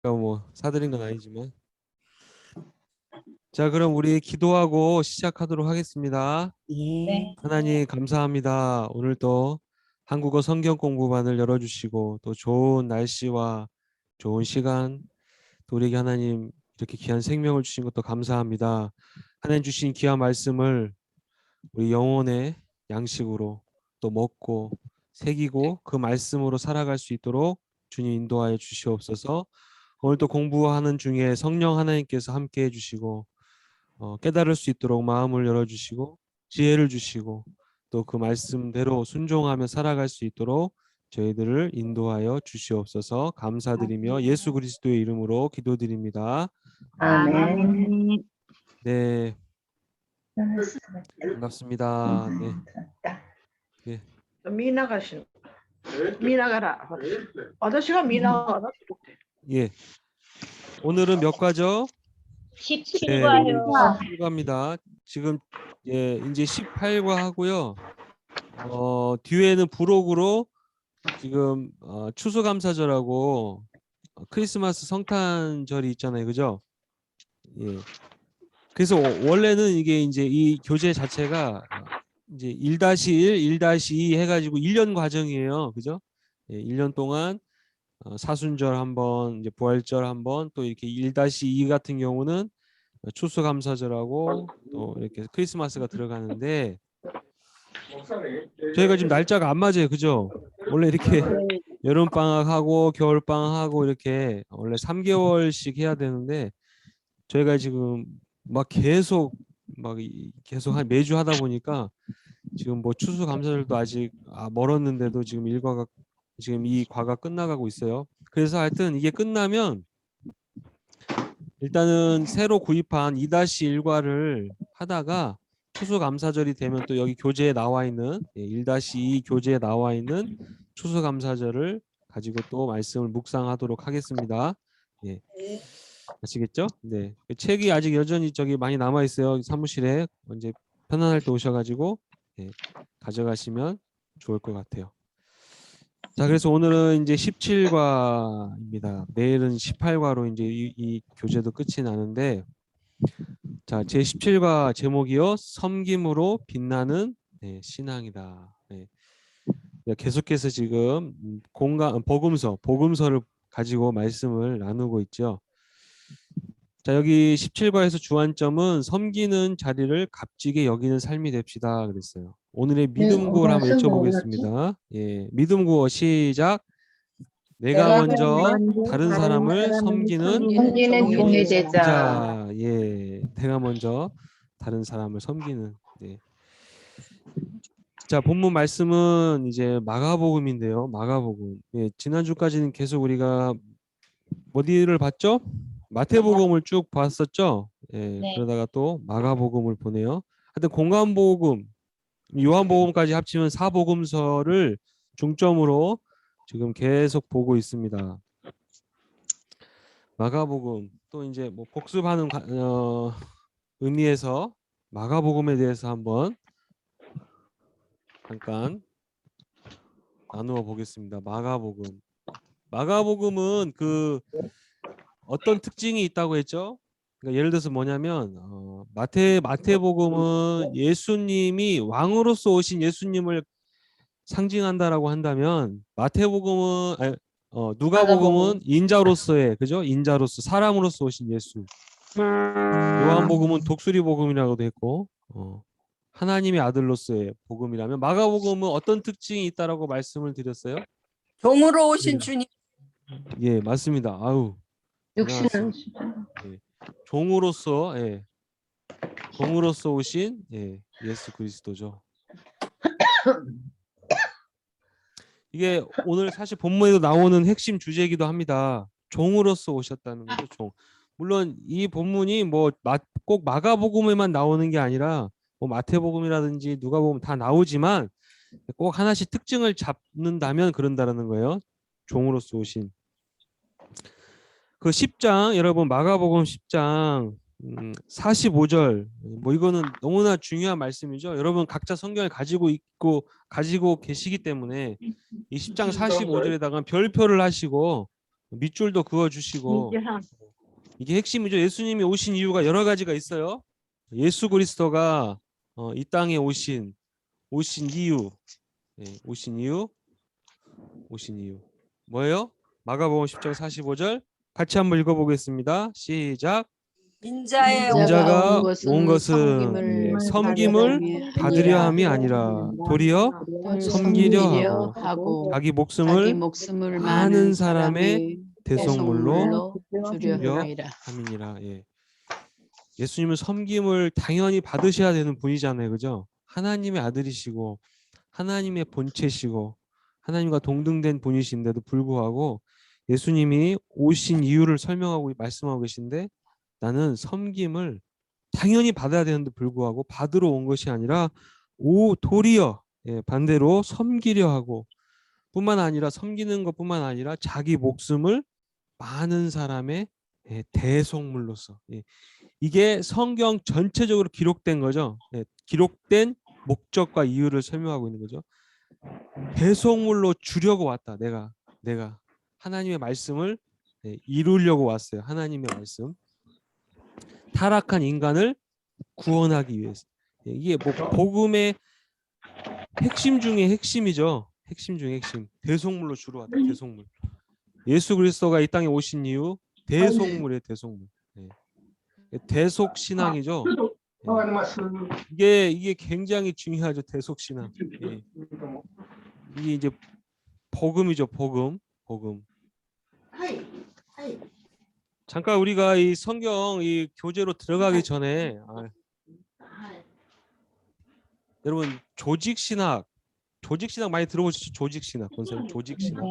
제가 뭐 사드린 건 아니지만. 자, 그럼 우리 기도하고 시작하도록 하겠습니다. 네. 하나님 감사합니다. 오늘 또 한국어 성경 공부반을 열어주시고 또 좋은 날씨와 좋은 시간 또 우리에게 하나님 이렇게 귀한 생명을 주신 것도 감사합니다. 하나님 주신 귀한 말씀을 우리 영혼의 양식으로 또 먹고 새기고 그 말씀으로 살아갈 수 있도록 주님 인도하여 주시옵소서. 오늘 또 공부하는 중에 성령 하나님께서 함께 해주시고 깨달을 수 있도록 마음을 열어주시고 지혜를 주시고 또 그 말씀대로 순종하며 살아갈 수 있도록 저희들을 인도하여 주시옵소서. 감사드리며 예수 그리스도의 이름으로 기도드립니다. 아멘. 네, 반갑습니다. 네. 네. 미나가신 미나가라. 아저씨가 미나가라. 예. 오늘은 몇 과죠? 17과요. 17과입니다. 지금 예, 이제 18과 하고요. 뒤에는 부록으로 지금 추수감사절하고 크리스마스 성탄절이 있잖아요. 그죠? 예. 그래서 원래는 이게 이제 이 교재 자체가 이제 1-1, 1-2 해가지고 1년 과정이에요. 그죠? 예, 1년 동안 사순절 한번, 이제 부활절 한번, 또 이렇게 1-2 같은 경우는 추수감사절하고 또 이렇게 크리스마스가 들어가는데 저희가 지금 날짜가 안 맞아요. 그죠? 원래 이렇게 여름 방학하고 겨울 방학하고 이렇게 원래 3개월씩 해야 되는데 저희가 지금 막 계속 한 매주 하다 보니까 지금 뭐 추수감사절도 아직 멀었는데도 지금 일과가 지금 이 과가 끝나가고 있어요. 그래서 하여튼 이게 끝나면 일단은 새로 구입한 2-1과를 하다가 추수감사절이 되면 또 여기 교재에 나와 있는 1-2 교재에 나와 있는 추수감사절을 가지고 또 말씀을 묵상하도록 하겠습니다. 예. 아시겠죠? 네. 책이 아직 여전히 저기 많이 남아 있어요. 사무실에 언제 편안할 때 오셔가지고 가져가시면 좋을 것 같아요. 자, 그래서 오늘은 이제 17과입니다. 내일은 18과로 이제 이 교재도 끝이 나는데, 자, 제 17과 제목이요, 섬김으로 빛나는 신앙이다. 네. 계속해서 지금 복음서를 가지고 말씀을 나누고 있죠. 자, 여기 17과에서 주안점은 섬기는 자리를 값지게 여기는 삶이 됩시다 그랬어요. 오늘의 믿음 구호를 한번 외쳐보겠습니다. 예, 믿음 구호 시작. 내가 먼저 다른 사람을 섬기는 종의 제자. 예, 내가 먼저 다른 사람을 섬기는. 예. 자, 본문 말씀은 이제 마가복음인데요. 마가복음. 예, 지난주까지는 계속 우리가 어디를 봤죠? 마태복음을 쭉 봤었죠. 예, 네. 그러다가 또 마가복음을 보네요. 하여튼 공관복음, 요한복음까지 합치면 4복음서를 중점으로 지금 계속 보고 있습니다. 마가복음 또 이제 뭐 복습하는 의미에서 마가복음에 대해서 한번 잠깐 나누어 보겠습니다. 마가복음은 그 어떤 특징이 있다고 했죠? 그러니까 예를 들어서 뭐냐면 마태복음은 예수님이 왕으로서 오신 예수님을 상징한다라고 한다면 누가복음은 인자로서의 그죠? 인자로서 사람으로서 오신 예수. 요한복음은 독수리 복음이라고도 했고 하나님의 아들로서의 복음이라면 마가복음은 어떤 특징이 있다라고 말씀을 드렸어요? 종으로 오신 주님. 예, 맞습니다. 아우. 육신을 예. 종으로서 오신 예수 그리스도죠. 이게 오늘 사실 본문에도 나오는 핵심 주제이기도 합니다. 종으로서 오셨다는 거죠. 종. 물론 이 본문이 뭐 꼭 마가복음에만 나오는 게 아니라 뭐 마태복음이라든지 누가복음 다 나오지만 꼭 하나씩 특징을 잡는다면 그런다라는 거예요. 종으로서 오신. 그 10장 여러분 마가복음 10장 45절 뭐 이거는 너무나 중요한 말씀이죠. 여러분 각자 성경을 가지고 계시기 때문에 이 10장 45절에다가 별표를 하시고 밑줄도 그어 주시고 민재상. 이게 핵심이죠. 예수님이 오신 이유가 여러 가지가 있어요. 예수 그리스도가 이 땅에 오신 이유, 오신 이유 뭐예요? 마가복음 10장 45절 같이 한번 읽어보겠습니다. 시작. 인자의 인자가 온 것은 섬김을 섬김을 받으려 함이 아니라 도리어 섬기려 하고 자기 목숨을 많은 사람의 대속물로 주려 함이니라. 예수님은 섬김을 당연히 받으셔야 되는 분이잖아요. 그죠? 하나님의 아들이시고 하나님의 본체시고 하나님과 동등된 분이신데도 불구하고 예수님이 오신 이유를 설명하고 말씀하고 계신데 나는 섬김을 당연히 받아야 되는데 불구하고 받으러 온 것이 아니라 도리어 반대로 섬기려 하고 뿐만 아니라 섬기는 것뿐만 아니라 자기 목숨을 많은 사람의 대속물로서 이게 성경 전체적으로 기록된 거죠. 기록된 목적과 이유를 설명하고 있는 거죠. 대속물로 주려고 왔다. 내가 하나님의 말씀을 이루려고 왔어요. 하나님의 말씀. 타락한 인간을 구원하기 위해서. 이게 뭐 복음의 핵심 중에 핵심이죠. 핵심 중에 핵심. 대속물로 주러 왔다. 대속물. 예수 그리스도가 이 땅에 오신 이유 대속물이에요. 대속물. 대속 신앙이죠. 이게 굉장히 중요하죠. 대속 신앙. 이게 이제 복음이죠. 복음. 잠깐 우리가 이 성경 이 교재로 들어가기 전에 여러분 조직 신학 많이 들어보셨죠? 조직 신학 권사님 조직 신학.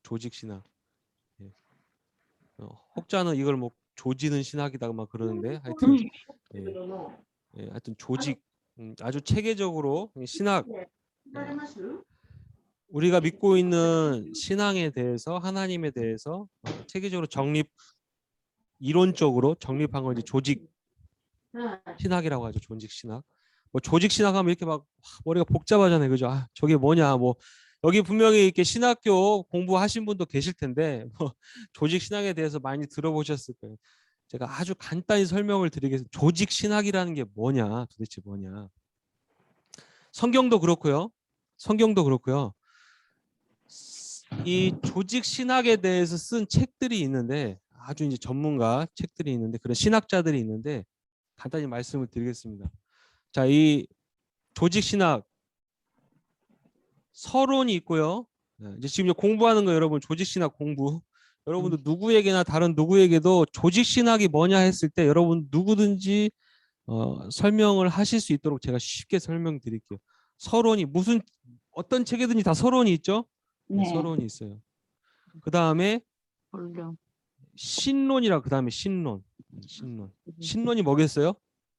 조직 신학. 혹자는 이걸 뭐 조지는 신학이다 막 그러는데 하여튼 조직 아주 체계적으로 신학 우리가 믿고 있는 신앙에 대해서 하나님에 대해서 체계적으로 이론적으로 정립한 건 이제 조직 신학이라고 하죠. 조직 신학. 뭐 조직 신학하면 이렇게 막 머리가 복잡하잖아요, 그죠? 저게 뭐냐, 뭐 여기 분명히 이렇게 신학교 공부하신 분도 계실 텐데 뭐 조직 신학에 대해서 많이 들어보셨을 거예요. 제가 아주 간단히 설명을 드리겠습니다. 조직 신학이라는 게 뭐냐, 도대체 뭐냐? 성경도 그렇고요. 이 조직 신학에 대해서 쓴 책들이 있는데 아주 이제 전문가 책들이 있는데 그런 신학자들이 있는데 간단히 말씀을 드리겠습니다. 자, 이 조직 신학 서론이 있고요. 이제 지금 공부하는 거 여러분 조직 신학 공부. 여러분도 누구에게나 다른 누구에게도 조직 신학이 뭐냐 했을 때 여러분 누구든지 설명을 하실 수 있도록 제가 쉽게 설명드릴게요. 서론이 어떤 책이든지 다 서론이 있죠? 네. 서론이 있어요. 그 다음에 신론이라 그 다음에 신론이 뭐겠어요?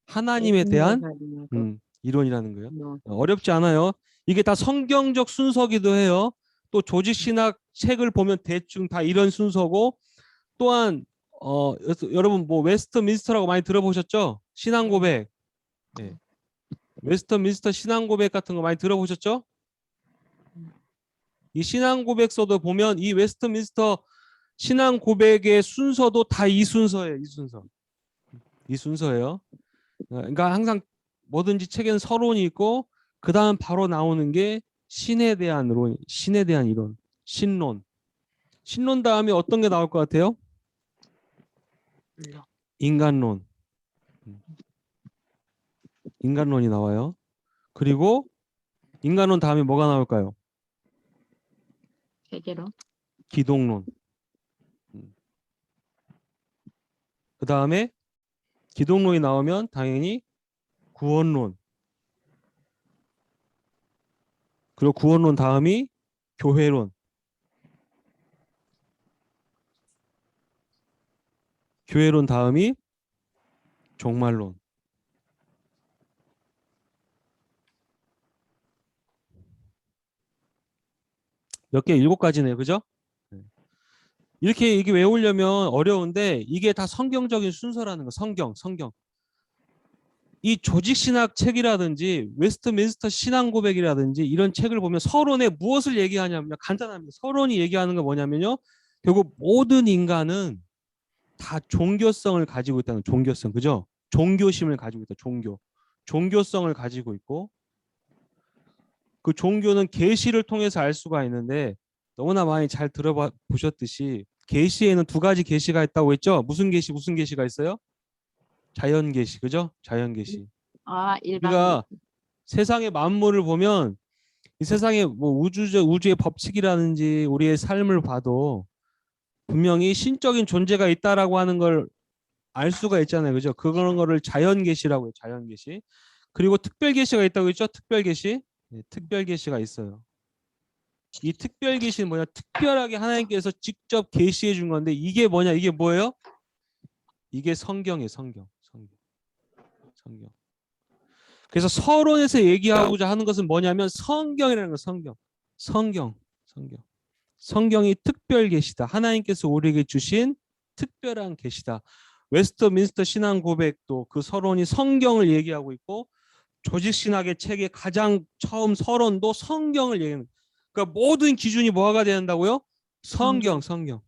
하나님에 대한 이론이라는 거예요. 어렵지 않아요. 이게 다 성경적 순서기도 해요. 또 조직신학 책을 보면 대충 다 이런 순서고 또한 여러분 뭐 웨스트민스터라고 많이 들어보셨죠? 신앙고백. 웨스트민스터 신앙고백 같은 거 많이 들어보셨죠? 이 신앙고백서도 보면 이 웨스트민스터 신앙고백의 순서도 다 이 순서예요. 이 순서예요. 그러니까 항상 뭐든지 책에는 서론이 있고 그 다음 바로 나오는 게 신에 대한 이론, 신론. 신론 다음에 어떤 게 나올 것 같아요? 인간론. 인간론이 나와요. 그리고 인간론 다음에 뭐가 나올까요? 기독론. 그 다음에 기독론이 나오면 당연히 구원론. 그리고 구원론 다음이 교회론. 교회론 다음이 종말론. 몇 개? 7가지네요. 그죠? 이렇게 이게 외우려면 어려운데 이게 다 성경적인 순서라는 거. 성경. 이 조직신학 책이라든지 웨스트민스터 신앙고백이라든지 이런 책을 보면 서론에 무엇을 얘기하냐면 간단합니다. 서론이 얘기하는 건 뭐냐면요. 결국 모든 인간은 다 종교성을 가지고 있다는 종교성, 그죠? 종교심을 가지고 있다. 종교성을 가지고 있고 그 종교는 계시를 통해서 알 수가 있는데 너무나 많이 잘 들어보셨듯이 계시에는 두 가지 계시가 있다고 했죠? 무슨 계시가 있어요? 자연 계시, 그죠? 자연 계시. 아, 일반. 우리가 세상의 만물을 보면 이 세상에 뭐 우주의 법칙이라든지 우리의 삶을 봐도 분명히 신적인 존재가 있다라고 하는 걸 알 수가 있잖아요. 그죠? 그런 거를 자연 계시라고 해요. 자연 계시. 그리고 특별 계시가 있다고 했죠? 특별 계시. 네, 특별 계시가 있어요. 이 특별 계시는 뭐냐? 특별하게 하나님께서 직접 계시해 준 건데 이게 뭐냐? 이게 뭐예요? 이게 성경이에요. 성경. 그래서 서론에서 얘기하고자 하는 것은 뭐냐면 성경이라는 거. 성경. 성경이 특별 계시다. 하나님께서 우리에게 주신 특별한 계시다. 웨스트민스터 신앙 고백도 그 서론이 성경을 얘기하고 있고 조직신학의 책의 가장 처음 서론도 성경을 얘기하는 거예요. 그러니까 모든 기준이 뭐가 돼야 된다고요? 성경에서부터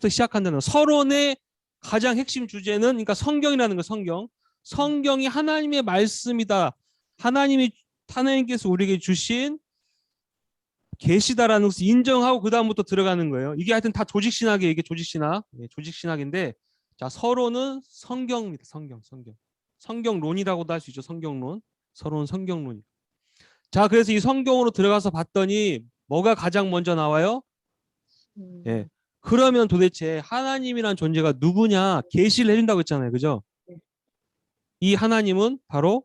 시작한다는 거예요. 서론의 가장 핵심 주제는 그러니까 성경이라는 거예요. 성경이 하나님의 말씀이다. 하나님께서 우리에게 주신 계시다라는 것을 인정하고 그 다음부터 들어가는 거예요. 이게 하여튼 다 조직신학이에요. 이게 조직신학인데 자, 서론은 성경입니다. 성경론이라고도 할 수 있죠. 성경론. 서론은 성경론이. 자, 그래서 이 성경으로 들어가서 봤더니 뭐가 가장 먼저 나와요? 예. 그러면 도대체 하나님이란 존재가 누구냐? 계시를 해준다고 했잖아요. 그죠? 이 하나님은 바로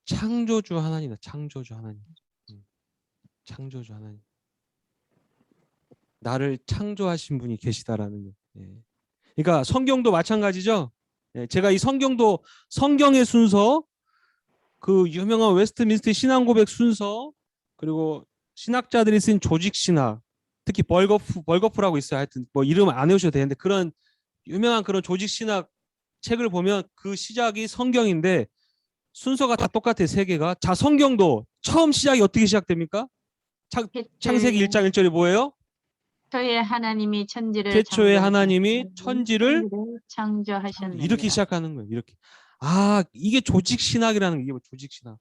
창조주 하나님이다. 창조주 하나님. 나를 창조하신 분이 계시다라는 거예요. 예. 그러니까 성경도 마찬가지죠. 예. 제가 이 성경의 순서, 그 유명한 웨스트민스터 신앙 고백 순서, 그리고 신학자들이 쓴 조직 신학, 특히 벌거프라고 있어요. 하여튼 뭐 이름 안 외우셔도 되는데 그런 유명한 그런 조직 신학 책을 보면 그 시작이 성경인데 순서가 다 똑같아요. 세 개가. 자, 성경도 처음 시작이 어떻게 시작됩니까? 창세기 1장 1절이 뭐예요? 태초에 하나님이 태초에 하나님이 천지를 창조하셨느니라. 이렇게 시작하는 거예요. 이렇게. 아, 이게 조직 신학이라는 게 이게 조직 신학.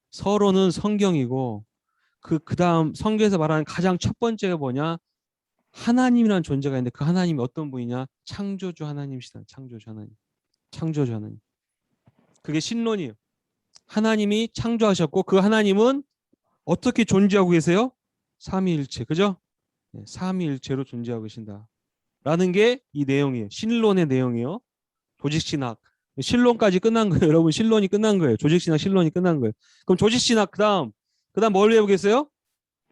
서론은 성경이고 그다음 성경에서 말하는 가장 첫 번째가 뭐냐? 하나님이라는 존재가 있는데 그 하나님이 어떤 분이냐? 창조주 하나님이시다. 창조주 하나님. 그게 신론이에요. 하나님이 창조하셨고 그 하나님은 어떻게 존재하고 계세요? 삼위일체. 그죠? 네, 삼위일체로 존재하고 계신다. 라는 게 이 내용이에요. 신론의 내용이에요. 조직신학. 신론까지 끝난 거예요. 여러분 신론이 끝난 거예요. 조직신학 신론이 끝난 거예요. 그럼 조직신학 그다음 뭘 해보겠어요?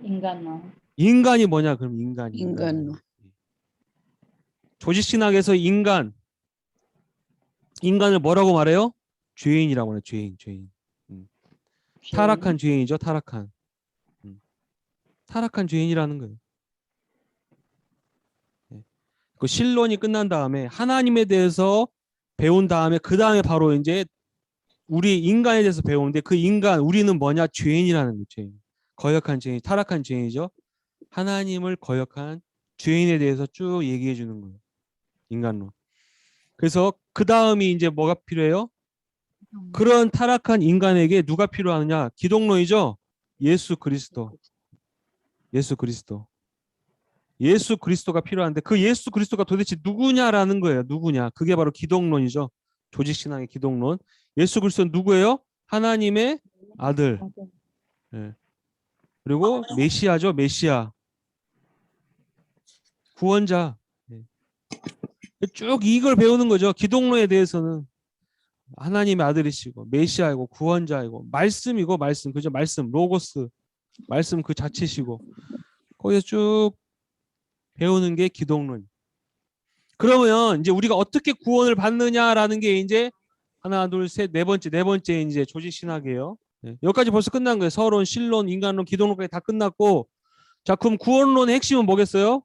인간론. 인간이 뭐냐? 그럼 인간이. 인간론. 조직신학에서 인간을 뭐라고 말해요? 죄인이라고 해요. 죄인. 타락한 죄인이죠. 타락한 죄인이라는 거예요. 그 신론이 끝난 다음에 하나님에 대해서 배운 다음에 그 다음에 바로 이제 우리 인간에 대해서 배우는데 그 인간 우리는 뭐냐? 죄인이라는 거예요. 죄인. 거역한 죄인, 타락한 죄인이죠. 하나님을 거역한 죄인에 대해서 쭉 얘기해 주는 거예요. 인간론. 그래서 그 다음이 이제 뭐가 필요해요? 그런 타락한 인간에게 누가 필요하느냐? 기독론이죠. 예수 그리스도가 필요한데 그 예수 그리스도가 도대체 누구냐라는 거예요. 누구냐? 그게 바로 기독론이죠. 조직신앙의 기독론. 예수 그리스도는 누구예요? 하나님의 아들. 네. 그리고 메시아죠. 메시아. 구원자. 네. 쭉 이걸 배우는 거죠. 기독론에 대해서는 하나님의 아들이시고 메시아이고 구원자이고 말씀이고 말씀. 그죠? 말씀. 로고스. 말씀 그 자체시고 거기서 쭉 배우는 게 기독론. 그러면 이제 우리가 어떻게 구원을 받느냐라는 게 이제 하나, 둘, 셋, 네 번째 이제 조직 신학이에요. 네. 여기까지 벌써 끝난 거예요. 서론, 신론, 인간론, 기독론까지 다 끝났고, 자 그럼 구원론의 핵심은 뭐겠어요?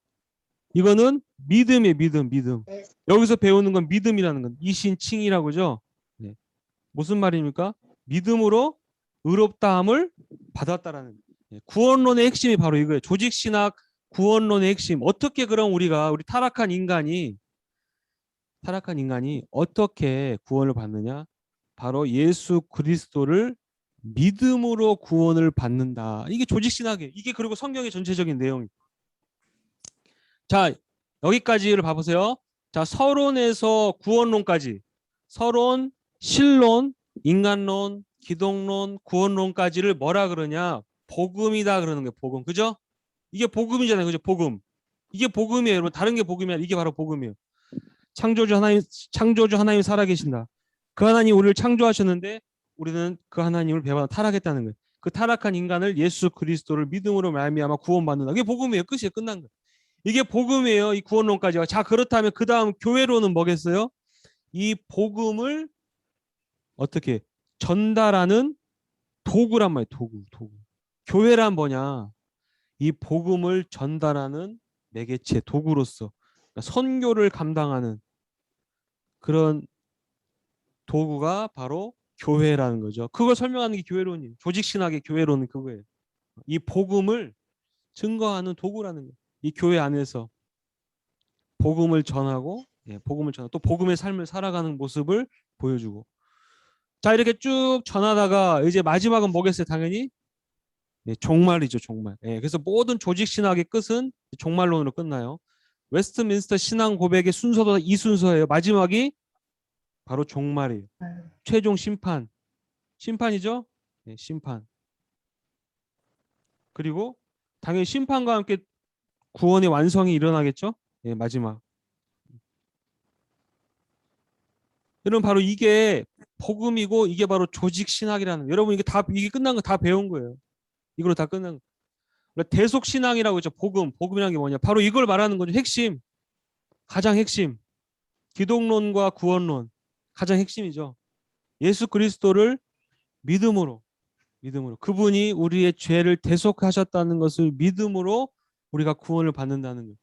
이거는 믿음이에요. 믿음. 여기서 배우는 건 믿음이라는 건 이신칭이라고 그러죠. 네. 무슨 말입니까? 믿음으로 의롭다함을 받았다라는. 구원론의 핵심이 바로 이거예요. 조직신학 구원론의 핵심. 어떻게 그럼 우리 타락한 인간이 어떻게 구원을 받느냐? 바로 예수 그리스도를 믿음으로 구원을 받는다. 이게 조직신학이에요. 이게 그리고 성경의 전체적인 내용이에요. 자, 여기까지를 봐보세요. 자, 서론에서 구원론까지. 서론, 신론, 인간론, 기독론, 구원론까지를 뭐라 그러냐? 복음이다 그러는 거예요. 복음. 그죠? 이게 복음이잖아요. 그죠? 복음. 이게 복음이에요. 여러분, 다른 게 복음이 아니라 이게 바로 복음이에요. 창조주 하나님 살아계신다. 그 하나님 우리를 창조하셨는데 우리는 그 하나님을 배반하고 타락했다는 거예요. 그 타락한 인간을 예수 그리스도를 믿음으로 말미암아 구원받는다. 이게 복음이에요. 끝이에요. 끝난 거예요. 이게 복음이에요. 이 구원론까지가. 자, 그렇다면 그 다음 교회론은 뭐겠어요? 이 복음을 어떻게 전달하는 도구란 말이에요. 도구. 교회란 뭐냐? 이 복음을 전달하는 매개체, 도구로서 그러니까 선교를 감당하는 그런 도구가 바로 교회라는 거죠. 그걸 설명하는 게 교회론이에요. 조직신학의 교회론은 그거예요. 이 복음을 증거하는 도구라는 거예요. 이 교회 안에서 복음을 전하고, 또 복음의 삶을 살아가는 모습을 보여주고. 자, 이렇게 쭉 전하다가 이제 마지막은 뭐겠어요? 당연히 종말이죠, 종말. 그래서 모든 조직신학의 끝은 종말론으로 끝나요. 웨스트민스터 신앙 고백의 순서도 이 순서예요. 마지막이 바로 종말이에요. 최종 심판. 심판이죠? 심판. 그리고 당연히 심판과 함께 구원의 완성이 일어나겠죠? 마지막. 여러분 바로 이게 복음이고 이게 바로 조직신학이라는 거예요. 여러분 이게 끝난 거 다 배운 거예요. 이걸로 다 끝난 거예요. 대속신앙이라고 했죠. 복음이라는 게 뭐냐? 바로 이걸 말하는 거죠. 핵심. 가장 핵심. 기독론과 구원론. 가장 핵심이죠. 예수 그리스도를 믿음으로 그분이 우리의 죄를 대속하셨다는 것을 믿음으로 우리가 구원을 받는다는 거예요.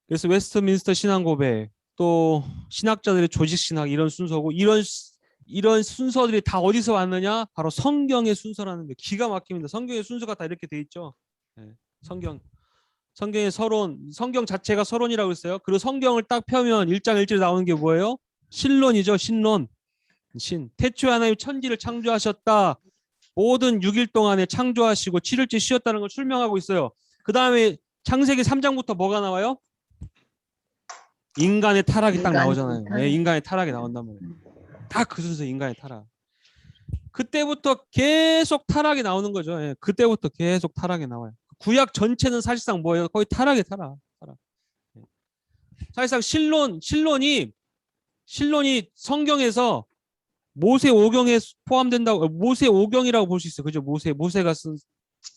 그래서 웨스트민스터 신앙 고백, 또 신학자들의 조직 신학 이런 순서고 이런 순서들이 다 어디서 왔느냐? 바로 성경의 순서라는 게 기가 막힙니다. 성경의 순서가 다 이렇게 돼 있죠. 성경의 서론, 성경 자체가 서론이라고 했어요. 그리고 성경을 딱 펴면 1장 1절에 나오는 게 뭐예요? 신론이죠. 신론. 태초에 하나님 천지를 창조하셨다. 모든 6일 동안에 창조하시고 7일째 쉬었다는 걸 설명하고 있어요. 그 다음에 창세기 3장부터 뭐가 나와요? 인간의 타락이 딱 나오잖아요. 인간의 타락이 나온단 말이에요. 다 그 순서 인간의 타락. 그때부터 계속 타락이 나오는 거죠. 그때부터 계속 타락이 나와요. 구약 전체는 사실상 뭐예요? 거의 타락. 사실상 신론이 성경에서 모세 오경에 포함된다고, 모세 오경이라고 볼 수 있어요. 그죠? 모세가 쓴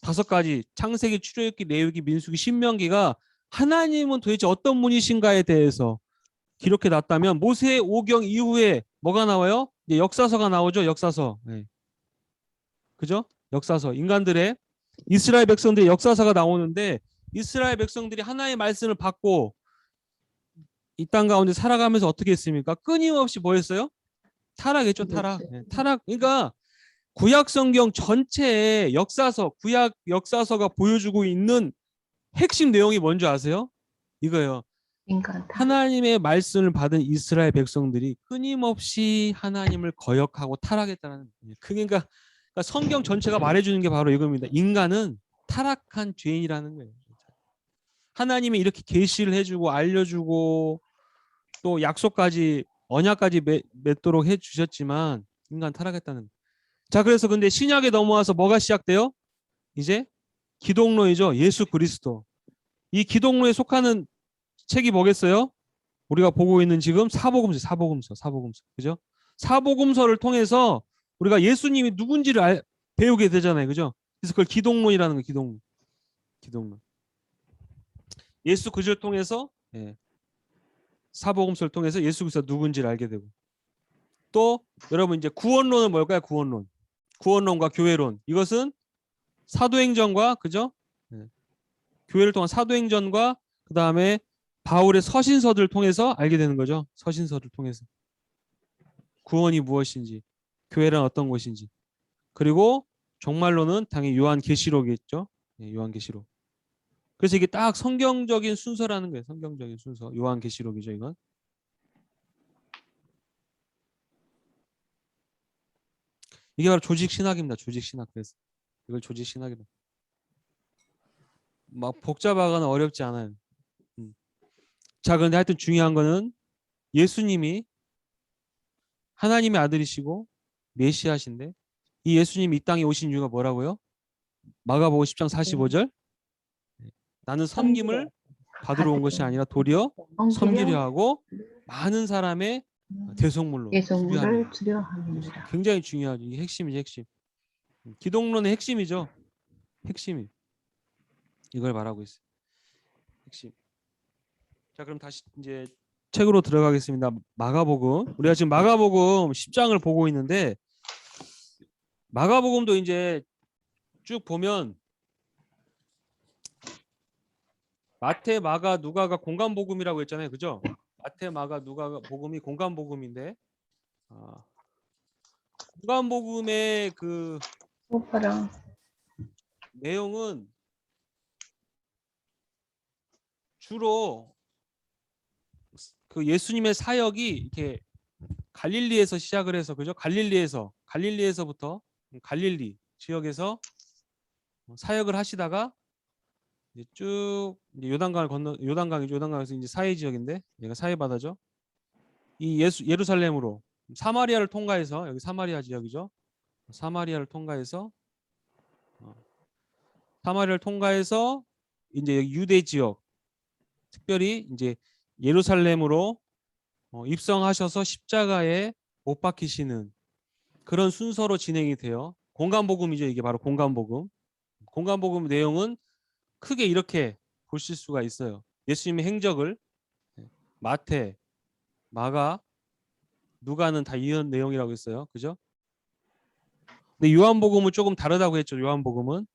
5가지 창세기, 출애굽기, 레위기, 민수기, 신명기가 하나님은 도대체 어떤 분이신가에 대해서 기록해 놨다면 모세 오경 이후에 뭐가 나와요? 이제 역사서가 나오죠. 역사서. 그죠? 역사서. 인간들의 이스라엘 백성들의 역사서가 나오는데 이스라엘 백성들이 하나님의 말씀을 받고 이 땅 가운데 살아가면서 어떻게 했습니까? 끊임없이 뭐 했어요? 타락했죠. 타락. 그러니까 구약 성경 전체의 구약 역사서가 보여주고 있는 핵심 내용이 뭔지 아세요? 이거예요. 하나님의 말씀을 받은 이스라엘 백성들이 끊임없이 하나님을 거역하고 타락했다는 거예요. 그러니까 성경 전체가 말해주는 게 바로 이겁니다. 인간은 타락한 죄인이라는 거예요. 하나님이 이렇게 계시를 해주고 알려주고 또 약속까지 언약까지 맺도록 해주셨지만 인간 타락했다는 거예요. 자, 그래서 근데 신약에 넘어와서 뭐가 시작돼요? 이제 기독론이죠. 예수 그리스도. 이 기독론에 속하는 책이 뭐겠어요? 우리가 보고 있는 지금 사복음서. 그죠? 사복음서를 통해서 우리가 예수님이 누군지를 배우게 되잖아요. 그죠? 그래서 그걸 기독론이라는 거예요. 기독론. 예수 그리스도를 통해서 사복음서를 통해서 예수 그리스도가 누군지를 알게 되고 또 여러분 이제 구원론은 뭘까요? 구원론과 교회론. 이것은 사도행전과 그죠? 교회를 통한 사도행전과 그 다음에 바울의 서신서들을 통해서 알게 되는 거죠. 서신서를 통해서 구원이 무엇인지, 교회란 어떤 것인지. 그리고 정말로는 당연히 요한계시록이겠죠. 예, 요한계시록. 그래서 이게 딱 성경적인 순서라는 거예요. 성경적인 순서. 요한계시록이죠, 이건. 이게 바로 조직 신학입니다. 조직 신학. 그래서 이걸 조직 신학이다. 막 복잡하거나 어렵지 않아요. 자, 그런데 하여튼 중요한 거는 예수님이 하나님의 아들이시고 메시아신데 이 예수님이 이 땅에 오신 이유가 뭐라고요? 마가복음 10장 45절. 나는 섬김을 받으러 온 것이 아니라 도리어 섬기려 하고 많은 사람의 대속물로 예성물을 주려 합니다. 굉장히 중요하죠. 이게 핵심이죠, 핵심. 기독론의 핵심이죠. 핵심이. 이걸 말하고 있어요. 핵심. 자, 그럼 다시 이제 책으로 들어가겠습니다. 마가복음. 우리가 지금 마가복음 10장을 보고 있는데 마가복음도 이제 쭉 보면 마태, 마가, 누가가 공간복음이라고 했잖아요. 그죠? 마태, 마가, 누가 복음이 공간복음인데 공간복음의 그 오빠랑 내용은 주로 그 예수님의 사역이 이렇게 갈릴리에서 시작을 해서 그죠? 갈릴리에서부터 갈릴리 지역에서 사역을 하시다가 이제 쭉 이제 요단강을 건너 요단강에서 이제 사해 지역인데 얘가 사해 바다죠. 이 예루살렘으로 사마리아를 통과해서 여기 사마리아 지역이죠. 사마리아를 통과해서 이제 여기 유대 지역 특별히 이제 예루살렘으로 입성하셔서 십자가에 못 박히시는 그런 순서로 진행이 돼요. 공간복음이죠. 이게 바로 공간복음. 공간복음 내용은 크게 이렇게 보실 수가 있어요. 예수님의 행적을 마태, 마가, 누가는 다 이런 내용이라고 했어요. 그죠? 근데 요한복음은 조금 다르다고 했죠. 요한복음은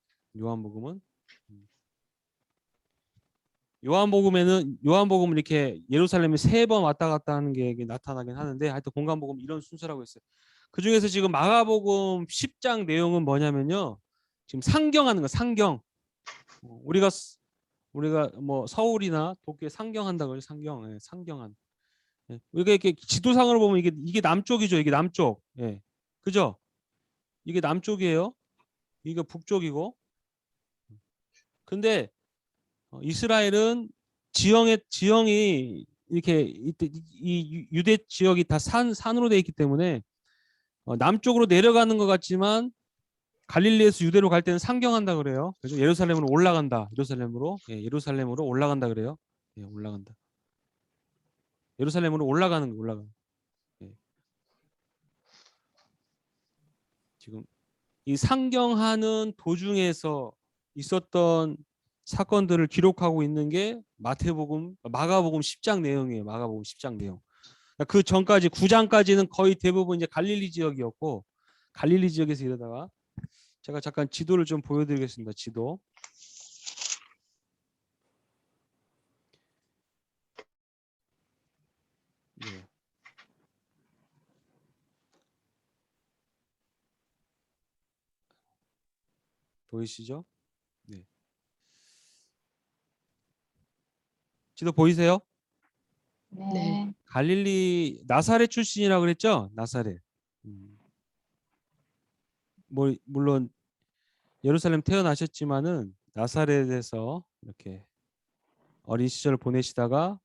요한복음은 이렇게 예루살렘에 3번 왔다 갔다 하는 게 나타나긴 하는데 하여튼 공간복음 이런 순서라고 했어요. 그 중에서 지금 마가복음 10장 내용은 뭐냐면요. 지금 상경하는 거 상경. 우리가 뭐 서울이나 도쿄에 상경한다고 해요. 상경. 예, 상경한. 예. 우리가 이렇게 지도상으로 보면 이게 남쪽이죠. 이게 남쪽. 예. 그죠? 이게 남쪽이에요. 이게 북쪽이고. 근데 이스라엘은 지형이 이렇게 이 유대 지역이 다 산으로 돼 있기 때문에 남쪽으로 내려가는 것 같지만 갈릴리에서 유대로 갈 때는 상경한다 그래요. 그래서 예루살렘으로 올라간다. 예루살렘으로 올라간다 그래요. 예, 올라간다. 예루살렘으로 올라가는 거 올라가. 예. 지금 이 상경하는 도중에서 있었던 사건들을 기록하고 있는 게 마가복음 10장 내용이에요. 마가복음 10장 내용. 그 전까지 9장까지는 거의 대부분 이제 갈릴리 지역이었고 갈릴리 지역에서 이러다가 제가 잠깐 지도를 좀 보여드리겠습니다. 지도. 예. 보이시죠? 네. 지도 보이세요? 네. 갈릴리 나사렛 출신이라고 그랬죠? 나사렛. 뭐 물론 예루살렘 태어나셨지만은 나사렛에서 이렇게 어린 시절을 보내시다가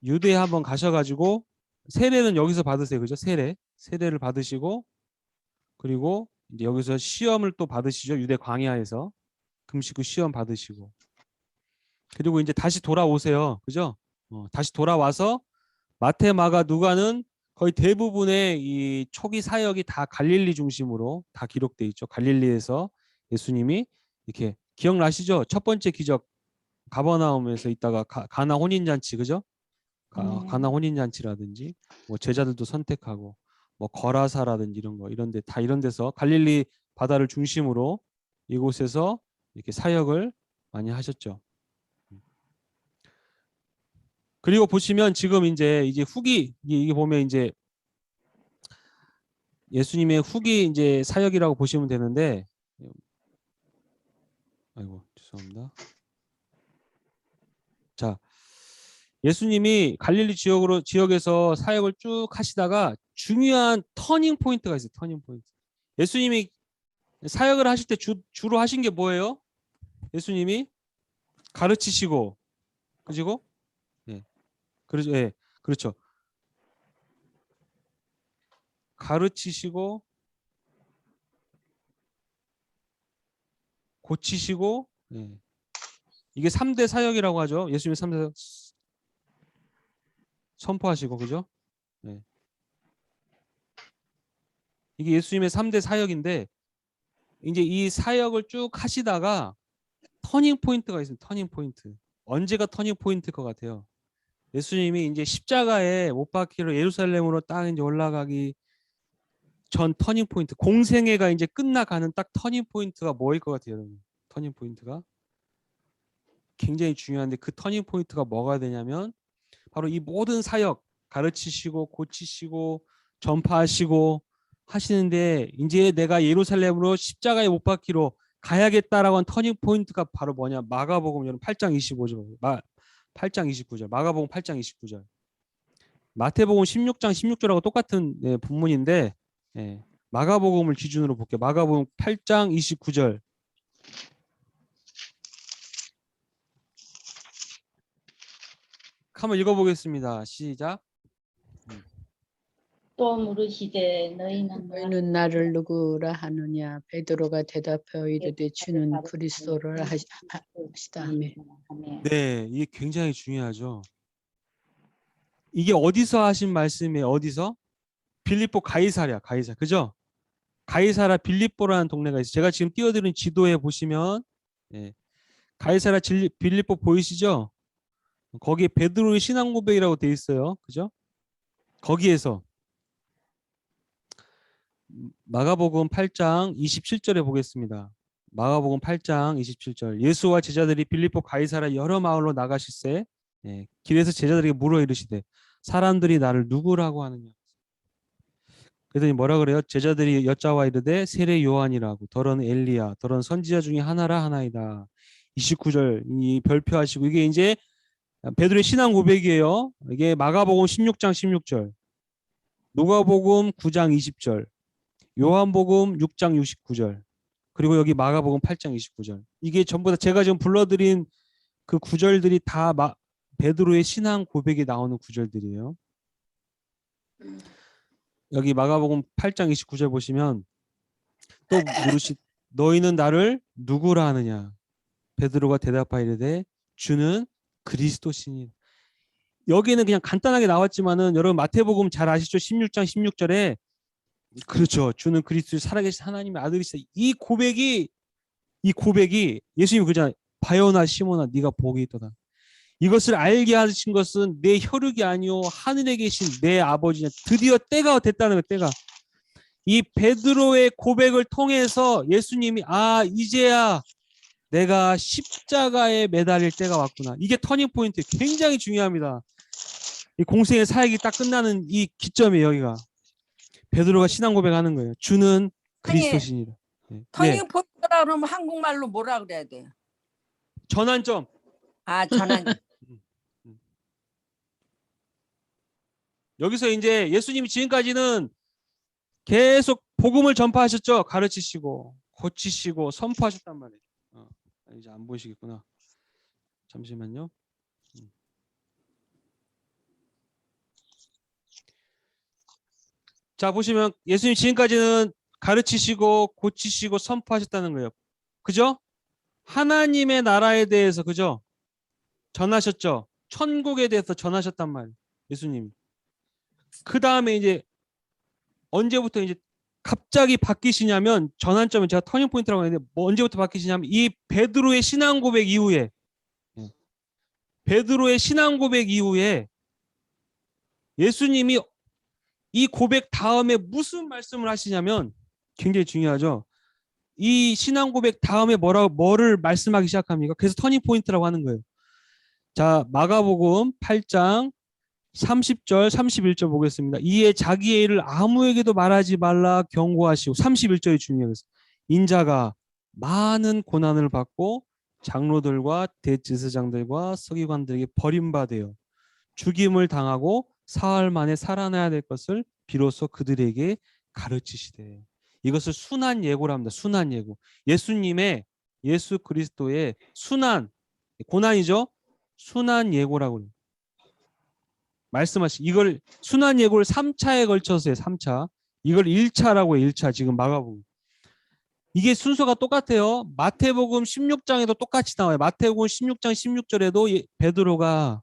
유대에 한번 가셔가지고 세례는 여기서 받으세요, 그죠? 세례를 받으시고 그리고 이제 여기서 시험을 또 받으시죠, 유대 광야에서 금식 후 시험 받으시고 그리고 이제 다시 돌아오세요, 그죠? 다시 돌아와서 마태, 마가, 누가는 거의 대부분의 이 초기 사역이 다 갈릴리 중심으로 다 기록돼 있죠. 갈릴리에서 예수님이 이렇게 기억나시죠? 첫 번째 기적 가버나움에서 있다가 가나 혼인잔치, 그죠? 가나 혼인잔치라든지 뭐 제자들도 선택하고 뭐 거라사라든지 이런 데서 갈릴리 바다를 중심으로 이곳에서 이렇게 사역을 많이 하셨죠. 그리고 보시면 지금 이제 후기 이게 보면 이제 예수님의 후기 이제 사역이라고 보시면 되는데, 아이고 죄송합니다. 자, 예수님이 갈릴리 지역에서 사역을 쭉 하시다가 중요한 터닝 포인트가 있어요. 터닝 포인트. 예수님이 사역을 하실 때 주로 하신 게 뭐예요? 예수님이 가르치시고, 그리고 예, 그렇죠, 예, 그렇죠. 가르치시고, 고치시고, 예. 이게 3대 사역이라고 하죠. 예수님의 3대 사역 선포하시고, 그죠? 예. 이게 예수님의 3대 사역인데, 이제 이 사역을 쭉 하시다가 터닝 포인트가 있습니다. 터닝 포인트. 언제가 터닝 포인트일 것 같아요? 예수님이 이제 십자가에 못 박히러 예루살렘으로 딱 이제 올라가기 전 터닝 포인트, 공생애가 이제 끝나가는 딱 터닝 포인트가 뭐일 것 같아요, 여러분? 터닝 포인트가 굉장히 중요한데 그 터닝 포인트가 뭐가 되냐면 바로 이 모든 사역 가르치시고 고치시고 전파하시고 하시는데 이제 내가 예루살렘으로 십자가에 못 박히러 가야겠다라고 한 터닝 포인트가 바로 뭐냐? 마가복음 여러분 8장 25절, 8장 29절, 마가복음 8장 29절, 마태복음 16장 16절하고 똑같은 본문인데 마가복음을 기준으로 볼게요. 마가복음 8장 29절. 한번 읽어보겠습니다. 시작. 또 물으시되 너희는 나를 누구라 하느냐? 베드로가 대답하여 이르되 주는 그리스도를 하시다 하며. 네, 이게 굉장히 중요하죠. 이게 어디서 하신 말씀이에요? 어디서? 빌립보 가이사랴, 그죠? 가이사랴 빌립보라는 동네가 있어요. 제가 지금 띄워드린 지도에 보시면 가이사랴 빌립보 보이시죠? 거기에 베드로의 신앙 고백이라고 돼 있어요. 그죠? 거기에서 마가복음 8장 27절에 보겠습니다. 마가복음 8장 27절. 예수와 제자들이 빌립보 가이사랴 여러 마을로 나가실새 길에서 제자들에게 물어 이르시되 사람들이 나를 누구라고 하느냐. 그랬더니 뭐라 그래요? 제자들이 여짜와 이르되 세례 요한이라고, 더러는 엘리야, 더러는 선지자 중에 하나라 하나이다. 29절 이 별표하시고 이게 이제 베드로의 신앙 고백이에요. 이게 마가복음 16장 16절, 누가복음 9장 20절, 요한복음 6장 69절, 그리고 여기 마가복음 8장 29절. 이게 전부 다 제가 지금 불러드린 그 구절들이 다 베드로의 신앙 고백이 나오는 구절들이에요. 여기 마가복음 8장 29절 보시면 또 물으시 너희는 나를 누구라 하느냐. 베드로가 대답하여 이르되 주는 그리스도시니. 여기는 그냥 간단하게 나왔지만은 여러분 마태복음 잘 아시죠? 16장 16절에 그렇죠. 주는 그리스도 살아계신 하나님의 아들이시다. 이 고백이 예수님이 그러잖아요. 바요나 시몬아 네가 복이 있도다. 이것을 알게 하신 것은 내 혈육이 아니요 하늘에 계신 내 아버지냐. 드디어 때가 됐다는 거예요. 때가. 이 베드로의 고백을 통해서 예수님이 이제야 내가 십자가에 매달릴 때가 왔구나. 이게 터닝 포인트. 굉장히 중요합니다. 이 공생의 사역이 딱 끝나는 이 기점이에요. 여기가 베드로가 신앙 고백하는 거예요. 주는 그리스도시니라. 터닝 포인트라 그러면 한국말로 뭐라 그래야 돼? 전환점. 전환. 여기서 이제 예수님이 지금까지는 계속 복음을 전파하셨죠. 가르치시고 고치시고 선포하셨단 말이에요. 이제 안 보이시겠구나. 잠시만요. 자 보시면 예수님 지금까지는 가르치시고 고치시고 선포하셨다는 거예요. 그죠? 하나님의 나라에 대해서 그죠? 전하셨죠. 천국에 대해서 전하셨단 말이에요. 예수님. 그 다음에 이제 언제부터 이제 갑자기 바뀌시냐면 전환점은 제가 터닝 포인트라고 했는데 언제부터 바뀌시냐면 이 베드로의 신앙 고백 이후에 예수님이 이 고백 다음에 무슨 말씀을 하시냐면 굉장히 중요하죠. 이 신앙 고백 다음에 뭐를 말씀하기 시작합니까? 그래서 터닝 포인트라고 하는 거예요. 자, 마가복음 8장 30절, 31절 보겠습니다. 이에 자기의 일을 아무에게도 말하지 말라 경고하시고 31절이 중요해요. 인자가 많은 고난을 받고 장로들과 대제사장들과 서기관들에게 버림받아요. 죽임을 당하고 사흘 만에 살아나야 될 것을 비로소 그들에게 가르치시되. 이것을 순한 예고랍니다. 순한 예고. 예수 그리스도의 순한 고난이죠. 순한 예고라고 해요. 말씀하시 이걸 순한 예고를 3차에 걸쳐서 해요. 3차. 이걸 1차라고 해요. 1차. 지금 마가복음. 이게 순서가 똑같아요. 마태복음 16장에도 똑같이 나와요. 마태복음 16장 16절에도 베드로가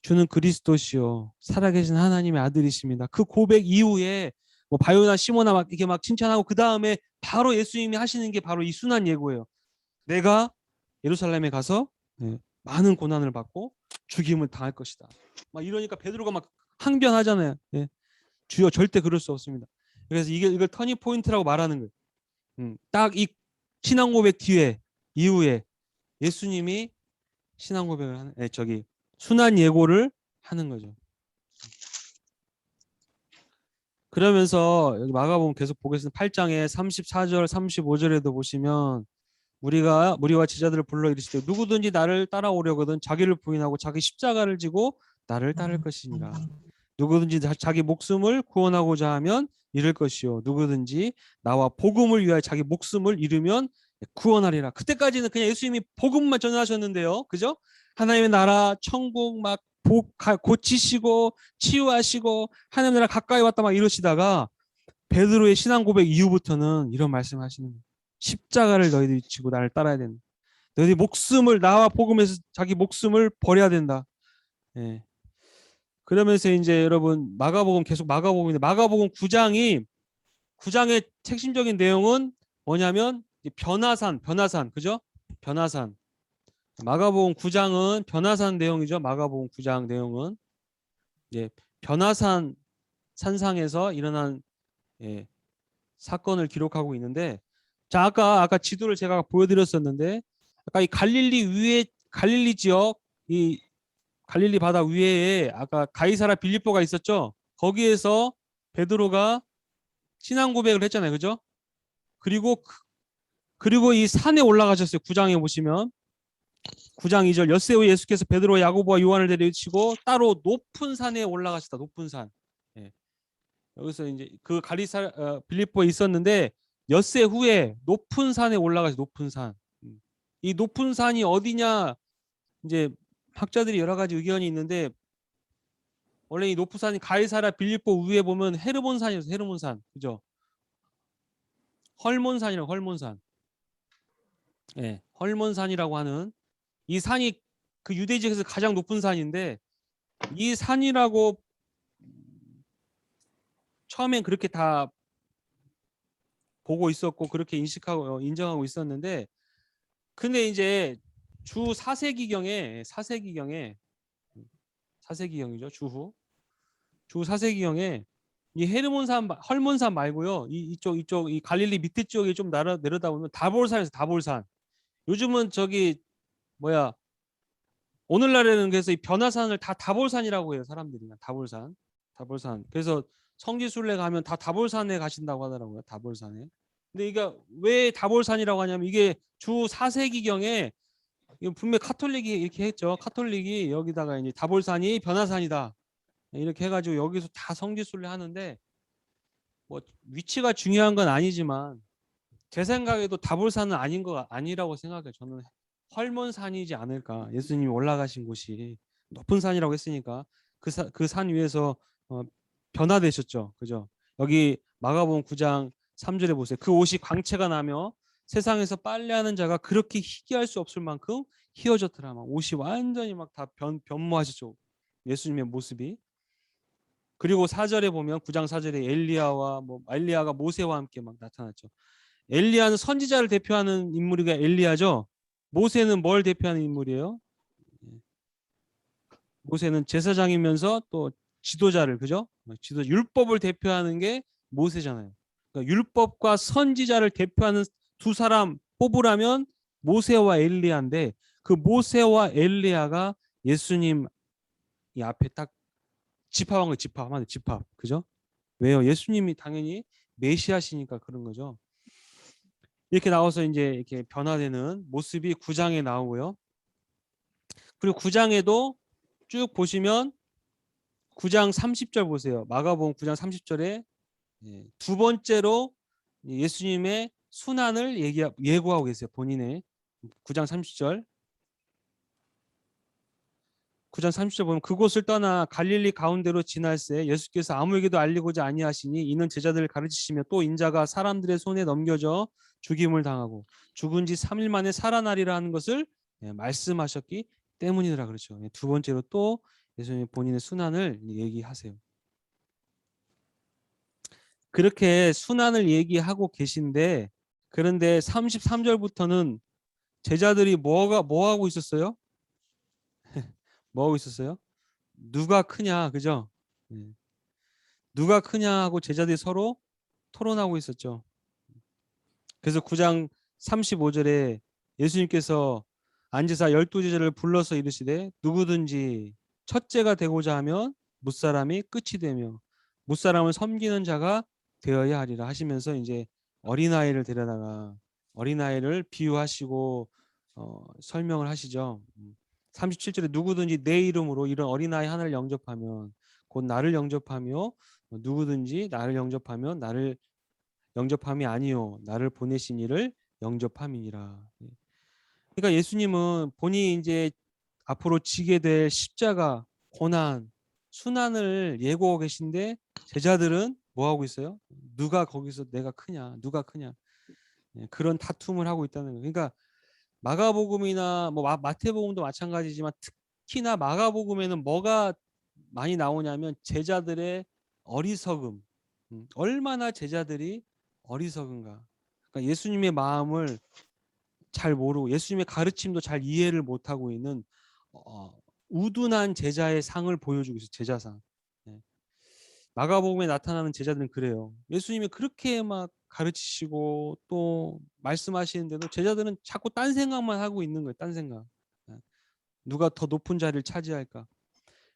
주는 그리스도시요 살아계신 하나님의 아들이십니다. 그 고백 이후에 뭐 바요나 시모나 막 이렇게 막 칭찬하고 그 다음에 바로 예수님이 하시는 게 바로 이 순한 예고예요. 내가 예루살렘에 가서 많은 고난을 받고 죽임을 당할 것이다. 막 이러니까 베드로가 막 항변하잖아요. 주여 절대 그럴 수 없습니다. 그래서 이걸 터닝 포인트라고 말하는 거예요. 딱 이 신앙 고백 뒤에 이후에 예수님이 신앙 고백을 하는 순한 예고를 하는 거죠. 그러면서 여기 마가복음 계속 보겠습니다. 8장에 34절 35절에도 보시면 우리와 제자들을 불러 이르시되 누구든지 나를 따라오려거든 자기를 부인하고 자기 십자가를 지고 나를 따를 것이니라. 누구든지 자기 목숨을 구원하고자 하면 잃을 것이요 누구든지 나와 복음을 위하여 자기 목숨을 잃으면 구원하리라. 그때까지는 그냥 예수님이 복음만 전하셨는데요. 그죠? 하나님의 나라, 천국 막 고치시고 치유하시고 하나님 나라 가까이 왔다 막 이러시다가 베드로의 신앙 고백 이후부터는 이런 말씀을 하시는 거예요. 십자가를 너희들이 지고 나를 따라야 된다. 너희들이 목숨을 나와 복음에서 자기 목숨을 버려야 된다. 예. 그러면서 이제 여러분 마가복음 계속 마가복음인데 마가복음 9장의 핵심적인 내용은 뭐냐면 변화산 그죠? 변화산. 마가복음 9장은 변화산 내용이죠. 마가복음 9장 내용은 변화산 산상에서 일어난 사건을 기록하고 있는데 자 아까 지도를 제가 보여드렸었는데 아까 이 갈릴리 지역 이 갈릴리 바다 위에 아까 가이사라 빌립보가 있었죠. 거기에서 베드로가 신앙 고백을 했잖아요. 그죠? 그리고 이 산에 올라가셨어요. 9장에 보시면 9장 2절 엿새 후에 예수께서 베드로 야고보와 요한을 데려치고 따로 높은 산에 올라가셨다. 높은 산. 여기서 이제 그 빌립보에 있었는데 엿새 후에 높은 산에 올라가서 높은 산. 이 높은 산이 어디냐 이제 학자들이 여러 가지 의견이 있는데 원래 이 높은 산이 가이사라 빌립보 위에 보면 헤르몬산이었어요. 헤르몬산. 그죠? 헐몬산이라고 헐몬산. 헐몬산이라고 하는 이 산이 그 유대 지역에서 가장 높은 산인데 이 산이라고 처음엔 그렇게 다 보고 있었고 그렇게 인식하고 인정하고 있었는데 근데 이제 주 4세기경에 4세기경이죠. 주 4세기경에 이 헐몬산 말고요. 이쪽 이 갈릴리 밑에 쪽에 좀 내려다 보면 다볼산에서 다볼산. 요즘은 오늘날에는 그래서 이 변화산을 다 다볼산이라고 해요. 사람들이 다볼산. 그래서 성지순례 가면 다 다볼산에 가신다고 하더라고요. 다볼산에. 근데 이게 왜 다볼산이라고 하냐면 이게 주 4세기경에 분명 카톨릭이 이렇게 했죠. 카톨릭이 여기다가 이제 다볼산이 변화산이다. 이렇게 해가지고 여기서 다 성지순례 하는데 뭐 위치가 중요한 건 아니지만 제 생각에도 다볼산은 아니라고 생각해요. 저는 헐몬산이지 않을까. 예수님이 올라가신 곳이 높은 산이라고 했으니까 그 산 위에서 변화되셨죠. 그죠? 여기 마가복음 9장 3절에 보세요. 그 옷이 광채가 나며 세상에서 빨래하는 자가 그렇게 희귀할 수 없을 만큼 희어졌더라. 막 옷이 완전히 막 다 변모하셨죠. 예수님의 모습이. 그리고 4절에 보면 9장 4절에 엘리야가 모세와 함께 막 나타났죠. 엘리야는 선지자를 대표하는 인물이가 엘리야죠. 모세는 뭘 대표하는 인물이에요? 모세는 제사장이면서 또 지도자를 그죠? 율법을 대표하는 게 모세잖아요. 그러니까 율법과 선지자를 대표하는 두 사람 뽑으라면 모세와 엘리야인데 그 모세와 엘리야가 예수님 이 앞에 딱 집합한 거예요. 집합. 집합. 그죠? 왜요? 예수님이 당연히 메시아시니까 그런 거죠. 이렇게 나와서 이제 이렇게 변화되는 모습이 9장에 나오고요. 그리고 9장에도 쭉 보시면 9장 30절 보세요. 마가복음 9장 30절에 두 번째로 예수님의 순환을 예고하고 계세요. 본인의 9장 30절. 9장 30절 보면 그곳을 떠나 갈릴리 가운데로 지날새 예수께서 아무에게도 알리고자 아니하시니 이는 제자들을 가르치시며 또 인자가 사람들의 손에 넘겨져 죽임을 당하고 죽은 지 3일 만에 살아나리라 하는 것을 말씀하셨기 때문이라 그렇죠. 두 번째로 또 예수님 본인의 순환을 얘기하세요. 그렇게 순환을 얘기하고 계신데 그런데 33절부터는 제자들이 뭐 하고 있었어요? 뭐 하고 있었어요? 누가 크냐, 그죠? 누가 크냐 하고 제자들이 서로 토론하고 있었죠. 그래서 9장 35절에 예수님께서 앉으사 12제자를 불러서 이르시되 누구든지 첫째가 되고자 하면 무사람이 끝이 되며 무사람을 섬기는 자가 되어야 하리라 하시면서 이제 어린아이를 데려다가 어린아이를 비유하시고 설명을 하시죠. 37절에 누구든지 내 이름으로 이런 어린아이 하나를 영접하면 곧 나를 영접하며 누구든지 나를 영접하면 나를 영접함이 아니요 나를 보내신 이를 영접함이니라. 그러니까 예수님은 본인이 이제 앞으로 지게 될 십자가, 고난, 순환을 예고하고 계신데 제자들은 뭐 하고 있어요? 누가 거기서 내가 크냐, 누가 크냐 그런 다툼을 하고 있다는 거예요. 그러니까 마가복음이나 뭐 마태복음도 마찬가지지만 특히나 마가복음에는 뭐가 많이 나오냐면 제자들의 어리석음, 얼마나 제자들이 어리석은가. 그러니까 예수님의 마음을 잘 모르고 예수님의 가르침도 잘 이해를 못하고 있는 우둔한 제자의 상을 보여주고 있어요. 제자상. 마가복음에 나타나는 제자들은 그래요. 예수님이 그렇게 막 가르치시고 또 말씀하시는데도 제자들은 자꾸 딴 생각만 하고 있는 거예요. 딴 생각. 누가 더 높은 자리를 차지할까.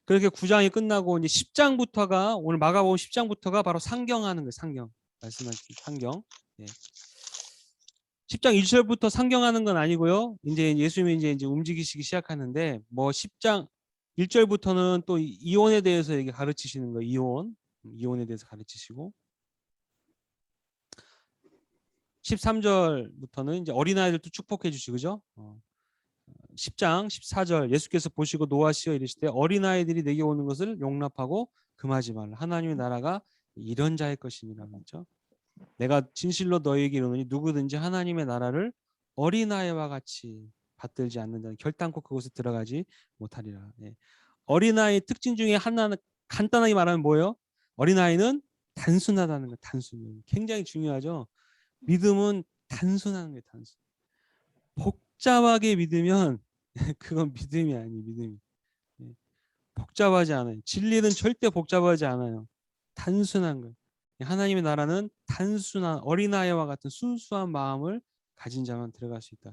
그렇게 9장이 끝나고 이제 10장부터가 오늘 마가복음 10장부터가 바로 상경하는 거예요. 상경. 말씀하신 상경. 10장 1절부터 상경하는 건 아니고요. 이제 예수님이 이제 움직이시기 시작하는데 뭐 10장 1절부터는 또 이혼에 대해서 얘기 가르치시는 거예요. 이혼에 대해서 가르치시고 13절부터는 이제 어린아이들도 축복해 주시고 그죠? 10장 14절 예수께서 보시고 노하시어 이르시되 어린아이들이 내게 오는 것을 용납하고 금하지 말라. 하나님의 나라가 이런 자의 것이니라 그랬죠. 내가 진실로 너희에게 이르노니 누구든지 하나님의 나라를 어린아이와 같이 받들지 않는 자는 결단코 그곳에 들어가지 못하리라. 어린아이 특징 중에 하나는 간단하게 말하면 뭐예요? 어린아이는 단순하다는 거. 단순. 굉장히 중요하죠. 믿음은 단순한 거예요. 단순. 복잡하게 믿으면 그건 믿음이 아니에요. 믿음이. 복잡하지 않아요. 진리는 절대 복잡하지 않아요. 단순한 거예요. 하나님의 나라는 단순한 어린아이와 같은 순수한 마음을 가진 자만 들어갈 수 있다.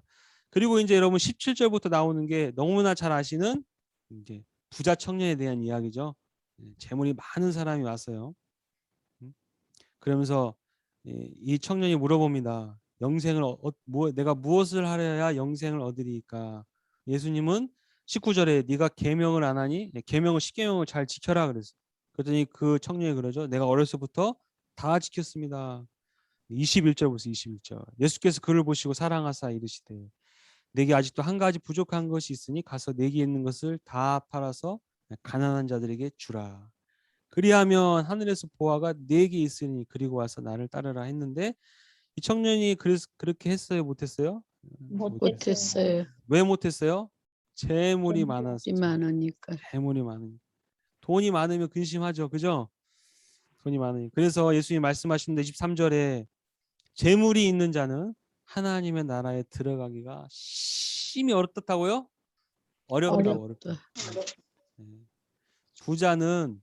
그리고 이제 여러분 17절부터 나오는 게 너무나 잘 아시는 이제 부자 청년에 대한 이야기죠. 재물이 많은 사람이 왔어요. 그러면서 이 청년이 물어봅니다. 영생을 내가 무엇을 하려야 영생을 얻으리까? 예수님은 19절에 네가 계명을 안 하니 계명을 10계명을 잘 지켜라 그랬어요. 그랬더니 그 청년이 그러죠. 내가 어려서부터 다 지켰습니다. 21절 보세요. 21절. 예수께서 그를 보시고 사랑하사 이르시되 내게 아직도 한 가지 부족한 것이 있으니 가서 내게 있는 것을 다 팔아서 가난한 자들에게 주라. 그리하면 하늘에서 보화가 내게 있으니 그리고 와서 나를 따르라 했는데 이 청년이 그렇게 했어요? 못했어요? 못했어요. 왜 못했어요? 재물이 많았어요. 많으니까. 재물이 많으니까. 돈이 많으면 근심하죠. 그죠? 돈이 많으니까. 그래서 예수님이 말씀하시는데 23절에 재물이 있는 자는 하나님의 나라에 들어가기가 심히 어렵다고요? 어렵다. 부자는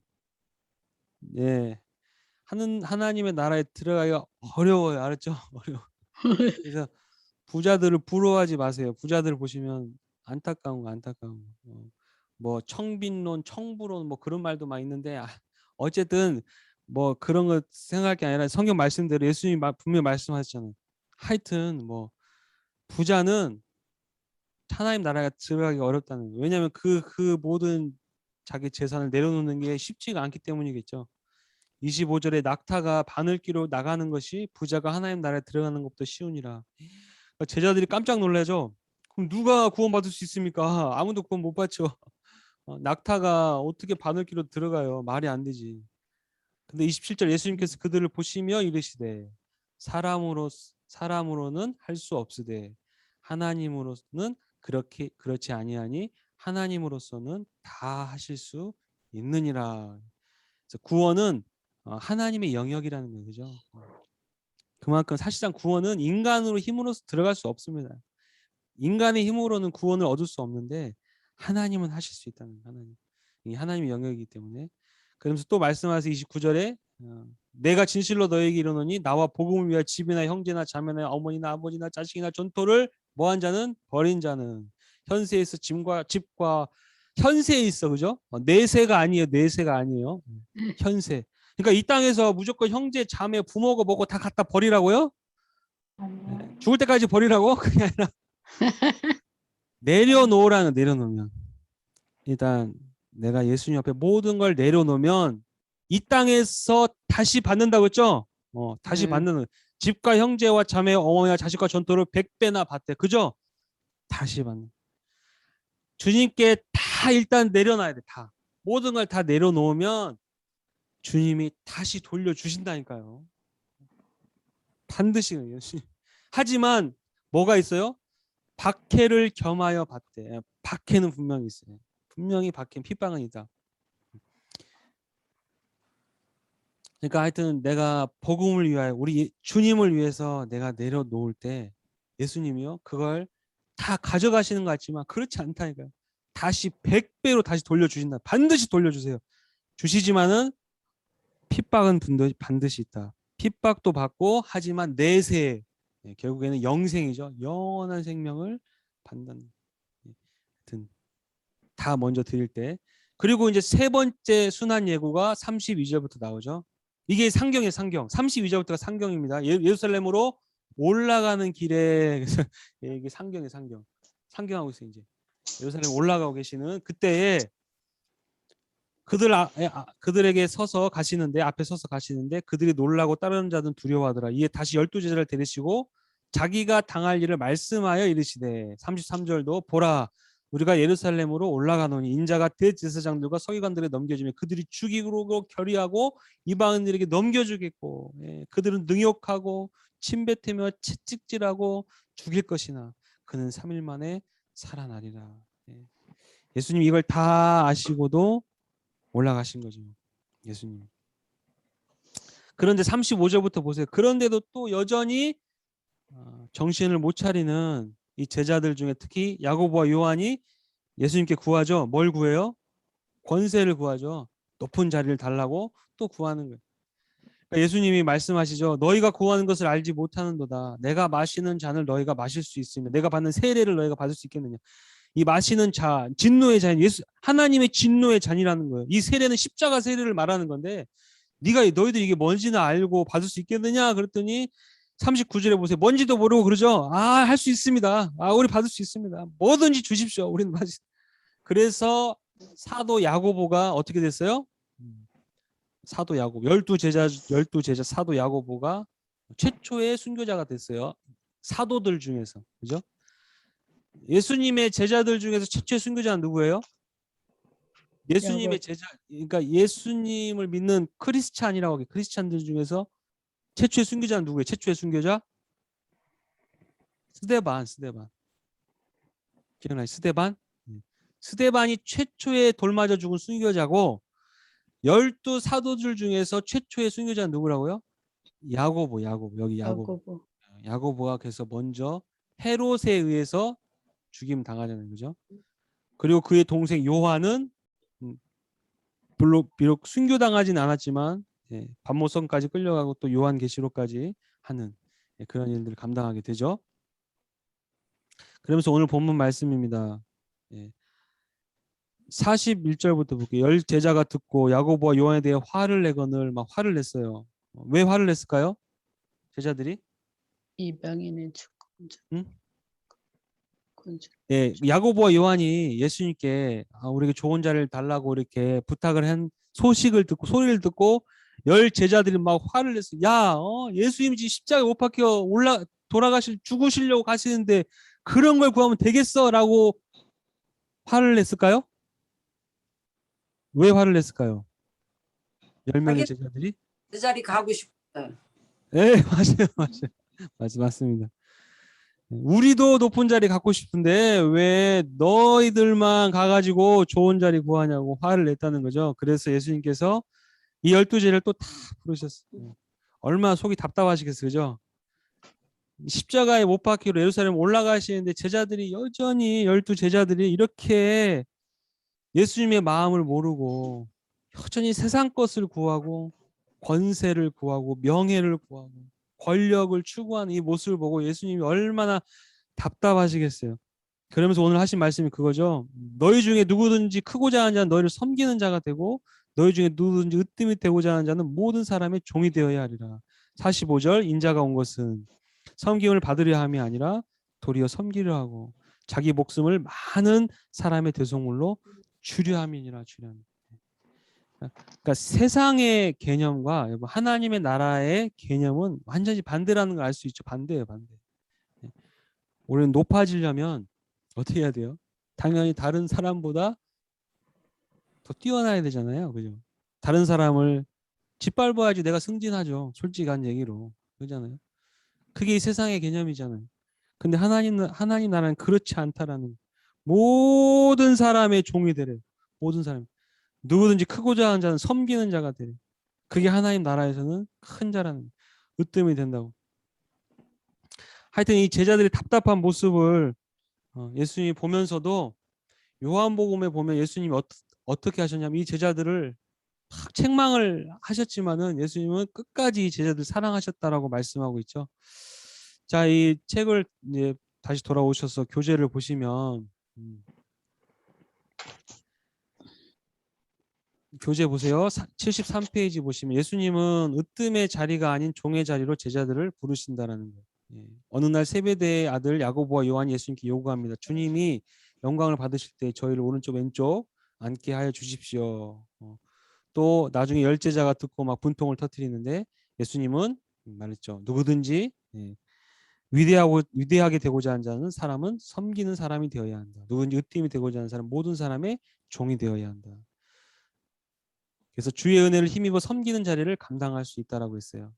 하나님의 나라에 들어가기가 어려워요. 알았죠? 어려워. 그래서 부자들을 부러워하지 마세요. 부자들 보시면 안타까운 거. 뭐 청빈론, 청부론 뭐 그런 말도 많이 있는데 어쨌든 뭐 그런 거 생각할 게 아니라 성경 말씀대로 예수님이 분명히 말씀하셨잖아요. 하여튼 뭐 부자는 하나님 나라가 들어가기 어렵다는 거예요. 왜냐하면 그 모든 자기 재산을 내려놓는 게 쉽지가 않기 때문이겠죠. 25절에 낙타가 바늘기로 나가는 것이 부자가 하나님 나라에 들어가는 것보다 쉬우니라. 그러니까 제자들이 깜짝 놀라죠. 그럼 누가 구원받을 수 있습니까? 아무도 구원 못 받죠. 낙타가 어떻게 바늘기로 들어가요? 말이 안 되지. 근데 27절 예수님께서 그들을 보시며 이르시되 사람으로는 할 수 없으되 하나님으로는 그렇지 아니하니 하나님으로서는 다 하실 수 있느니라. 그래서 구원은 하나님의 영역이라는 거예요. 그죠? 그만큼 사실상 구원은 인간으로 힘으로서 들어갈 수 없습니다. 인간의 힘으로는 구원을 얻을 수 없는데 하나님은 하실 수 있다는 거예요. 이 하나님의 영역이기 때문에. 그러면서 또 말씀하세요. 29절에 내가 진실로 너에게 이르노니 나와 복음을 위하여 집이나 형제나 자매나 어머니나 아버지나 자식이나 전토를 뭐한 자는 버린 자는 현세에서 집과 현세에 있어. 그죠? 내세가 아니에요. 내세가 아니에요. 현세. 그러니까 이 땅에서 무조건 형제, 자매, 부모가 뭐고 다 갖다 버리라고요? 아니요. 죽을 때까지 버리라고? 그게 아니라 내려놓으라는 내려놓으면. 일단 내가 예수님 앞에 모든 걸 내려놓으면 이 땅에서 다시 받는다고 했죠? 다시 받는 집과 형제와 자매, 어머니와 자식과 전토를 100배나 받대. 그죠? 다시 받는. 주님께 다 일단 내려놔야 돼. 다. 모든 걸 다 내려놓으면 주님이 다시 돌려주신다니까요. 반드시. 하지만 뭐가 있어요? 박해를 겸하여 받대. 박해는 분명히 있어요. 분명히 박해, 핍박은 있다. 그러니까 하여튼 내가 복음을 위하여 우리 주님을 위해서 내가 내려놓을 때 예수님이요 그걸 다 가져가시는 것 같지만 그렇지 않다니까요. 다시 100배로 다시 돌려주신다. 반드시 돌려주세요. 주시지만은 핍박은 반드시 있다. 핍박도 받고 하지만 내세 결국에는 영생이죠. 영원한 생명을 받는. 하여튼 다 먼저 드릴 때. 그리고 이제 세 번째 순환 예고가 32절부터 나오죠. 이게 상경이에요. 상경. 32절부터가 상경입니다. 예루살렘으로 올라가는 길에 그래서 이게 상경이에요. 상경. 상경하고 있어요. 이제 예루살렘 올라가고 계시는 그때에 그들에게 서서 가시는데 앞에 서서 가시는데 그들이 놀라고 따르는 자들은 두려워하더라. 이에 다시 12제자를 데리시고 자기가 당할 일을 말씀하여 이르시되 33절도 보라 우리가 예루살렘으로 올라가노니 인자가 대제사장들과 서기관들에 넘겨지며 그들이 죽이고 결의하고 이방인들에게 넘겨주겠고 그들은 능욕하고 침뱉으며 채찍질하고 죽일 것이나 그는 3일 만에 살아나리라. 예수님 이걸 다 아시고도 올라가신 거죠. 예수님. 그런데 35절부터 보세요. 그런데도 또 여전히 정신을 못 차리는 이 제자들 중에 특히 야고보와 요한이 예수님께 구하죠. 뭘 구해요? 권세를 구하죠. 높은 자리를 달라고 또 구하는 거예요. 그러니까 예수님이 말씀하시죠. 너희가 구하는 것을 알지 못하는도다. 내가 마시는 잔을 너희가 마실 수 있으며 내가 받는 세례를 너희가 받을 수 있겠느냐. 이 마시는 잔, 진노의 잔, 하나님의 진노의 잔이라는 거예요. 이 세례는 십자가 세례를 말하는 건데 너희들이 이게 뭔지는 알고 받을 수 있겠느냐 그랬더니 39절에 보세요. 뭔지도 모르고 그러죠. 할 수 있습니다. 우리 받을 수 있습니다. 뭐든지 주십시오. 우리는 그래서 사도 야고보가 어떻게 됐어요? 사도 야고보 12제자 사도 야고보가 최초의 순교자가 됐어요. 사도들 중에서. 그죠? 예수님의 제자들 중에서 최초의 순교자는 누구예요? 예수님의 제자, 그러니까 예수님을 믿는 크리스찬이라고 하게 크리스찬들 중에서 최초의 순교자는 누구예요? 최초의 순교자? 스데반. 기억나요? 스데반? 스데반이 최초의 돌 맞아 죽은 순교자고 12사도들 중에서 최초의 순교자는 누구라고요? 야고보. 여기 야고보. 야고보가 그래서 먼저 헤롯에 의해서 죽임 당하잖아요. 그죠? 그리고 그의 동생 요한은 비록 순교당하진 않았지만 반모성까지 끌려가고 또 요한계시록까지 하는 그런 일들을 감당하게 되죠. 그러면서 오늘 본문 말씀입니다. 41절부터 볼게요. 열 제자가 듣고 야고보와 요한에 대해 화를 내거늘 막 화를 냈어요. 왜 화를 냈을까요? 제자들이? 이방인의 주권자. 응? 권자. 예, 야고보와 요한이 예수님께 우리에게 좋은 자리를 달라고 이렇게 부탁을 한 소식을 듣고 소리를 듣고 열 제자들이 막 화를 냈어요. 야, 예수님이 지금 십자가에 못 박혀 죽으시려고 가시는데 그런 걸 구하면 되겠어라고 화를 냈을까요? 왜 화를 냈을까요? 10명의 제자들이? 그 자리 가고 싶어. 네, 맞아요. 맞습니다. 우리도 높은 자리 갖고 싶은데 왜 너희들만 가가지고 좋은 자리 구하냐고 화를 냈다는 거죠. 그래서 예수님께서 이 12제를 또 다 부르셨어요. 얼마나 속이 답답하시겠어요. 그죠? 십자가에 못 박히로 예루살렘 올라가시는데 제자들이 여전히 12제자들이 이렇게 예수님의 마음을 모르고 여전히 세상 것을 구하고 권세를 구하고 명예를 구하고 권력을 추구하는 이 모습을 보고 예수님이 얼마나 답답하시겠어요. 그러면서 오늘 하신 말씀이 그거죠. 너희 중에 누구든지 크고자 하는 자는 너희를 섬기는 자가 되고 너희 중에 누구든지 으뜸이 되고자 하는 자는 모든 사람의 종이 되어야 하리라. 45절 인자가 온 것은 섬김을 받으려 함이 아니라 도리어 섬기려 하고 자기 목숨을 많은 사람의 대속물로 주려 함이니라. 주려 함. 그러니까 세상의 개념과 하나님의 나라의 개념은 완전히 반대라는 걸 알 수 있죠. 반대예요, 반대. 우리는 높아지려면 어떻게 해야 돼요? 당연히 다른 사람보다 더 뛰어나야 되잖아요. 그죠? 다른 사람을 짓밟아야지 내가 승진하죠. 솔직한 얘기로. 그러잖아요. 그게 이 세상의 개념이잖아요. 근데 하나님 나라는 그렇지 않다라는 모든 사람의 종이 되래. 모든 사람. 누구든지 크고자 하는 자는 섬기는 자가 되래. 그게 하나님 나라에서는 큰 자라는 으뜸이 된다고. 하여튼 이 제자들의 답답한 모습을 예수님이 보면서도 요한복음에 보면 예수님이 어떻게 하셨냐면 이 제자들을 막 책망을 하셨지만은 예수님은 끝까지 이 제자들 사랑하셨다라고 말씀하고 있죠. 자, 이 책을 이제 다시 돌아오셔서 교재를 보시면 교재 보세요. 73페이지 보시면 예수님은 으뜸의 자리가 아닌 종의 자리로 제자들을 부르신다라는 거예요. 예. 어느 날 세베대의 아들 야고보와 요한이 예수님께 요구합니다. 주님이 영광을 받으실 때 저희를 오른쪽 왼쪽 앉게 하여 주십시오. 또 나중에 열 제자가 듣고 막 분통을 터뜨리는데 예수님은 말했죠. 누구든지 위대하게 되고자 하는 자는 사람은 섬기는 사람이 되어야 한다. 누구든지 으뜸이 되고자 하는 사람 모든 사람의 종이 되어야 한다. 그래서 주의 은혜를 힘입어 섬기는 자리를 감당할 수 있다라고 했어요.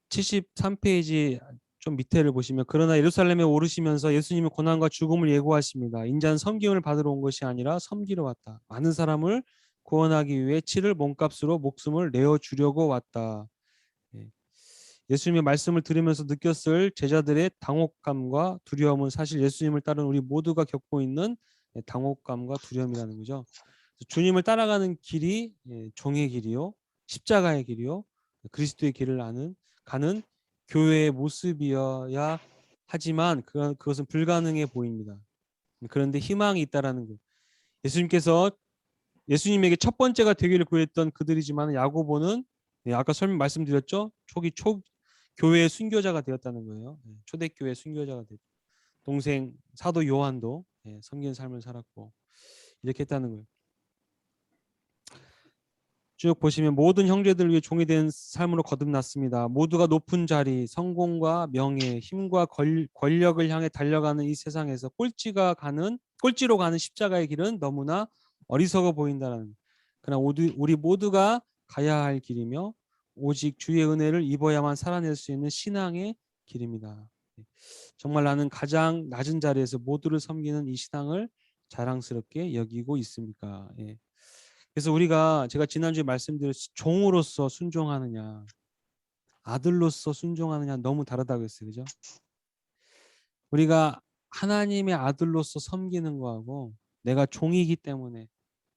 73페이지 좀 밑에를 보시면 그러나 예루살렘에 오르시면서 예수님은 고난과 죽음을 예고하십니다. 인자는 섬김을 받으러 온 것이 아니라 섬기러 왔다. 많은 사람을 구원하기 위해 치를 몸값으로 목숨을 내어주려고 왔다. 예수님의 말씀을 들으면서 느꼈을 제자들의 당혹감과 두려움은 사실 예수님을 따른 우리 모두가 겪고 있는 당혹감과 두려움이라는 거죠. 주님을 따라가는 길이 종의 길이요, 십자가의 길이요, 그리스도의 길을 가는 교회의 모습이어야 하지만 그것은 불가능해 보입니다. 그런데 희망이 있다라는 거예요. 예수님께서 예수님에게 첫 번째가 되기를 구했던 그들이지만 야고보는 아까 말씀드렸죠. 교회의 순교자가 되었다는 거예요. 초대교회 순교자가 되었죠. 동생 사도 요한도 섬기는 삶을 살았고 이렇게 했다는 거예요. 쭉 보시면 모든 형제들을 위해 종이 된 삶으로 거듭났습니다. 모두가 높은 자리, 성공과 명예, 힘과 권력을 향해 달려가는 이 세상에서 꼴찌로 가는 십자가의 길은 너무나 어리석어 보인다는. 그러나 우리 모두가 가야 할 길이며 오직 주의 은혜를 입어야만 살아낼 수 있는 신앙의 길입니다. 정말 나는 가장 낮은 자리에서 모두를 섬기는 이 신앙을 자랑스럽게 여기고 있습니까? 예. 그래서 제가 지난주에 말씀드렸듯이 종으로서 순종하느냐 아들로서 순종하느냐 너무 다르다고 했어요. 그죠? 우리가 하나님의 아들로서 섬기는 거하고 내가 종이기 때문에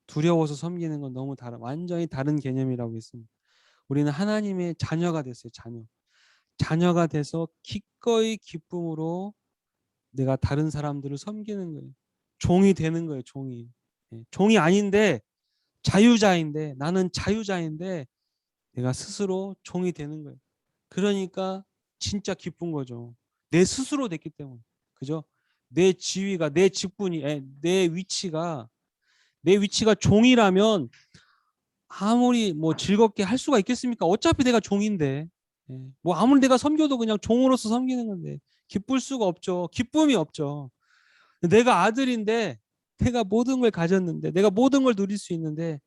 두려워서 섬기는 건 너무 완전히 다른 개념이라고 했습니다. 우리는 하나님의 자녀가 됐어요. 자녀가 돼서 기꺼이 기쁨으로 내가 다른 사람들을 섬기는 거예요. 종이 되는 거예요. 종이. 예, 종이 아닌데 자유자인데 나는 자유자인데 내가 스스로 종이 되는 거예요. 그러니까 진짜 기쁜 거죠. 내 스스로 됐기 때문에. 그죠? 내 지위가 내 직분이 내 위치가 종이라면 아무리 뭐 즐겁게 할 수가 있겠습니까? 어차피 내가 종인데. 예, 뭐 아무리 내가 섬겨도 그냥 종으로서 섬기는 건데 기쁠 수가 없죠. 기쁨이 없죠. 내가 아들인데 내가 모든 걸 가졌는데 내가 모든 걸 누릴 수 있는데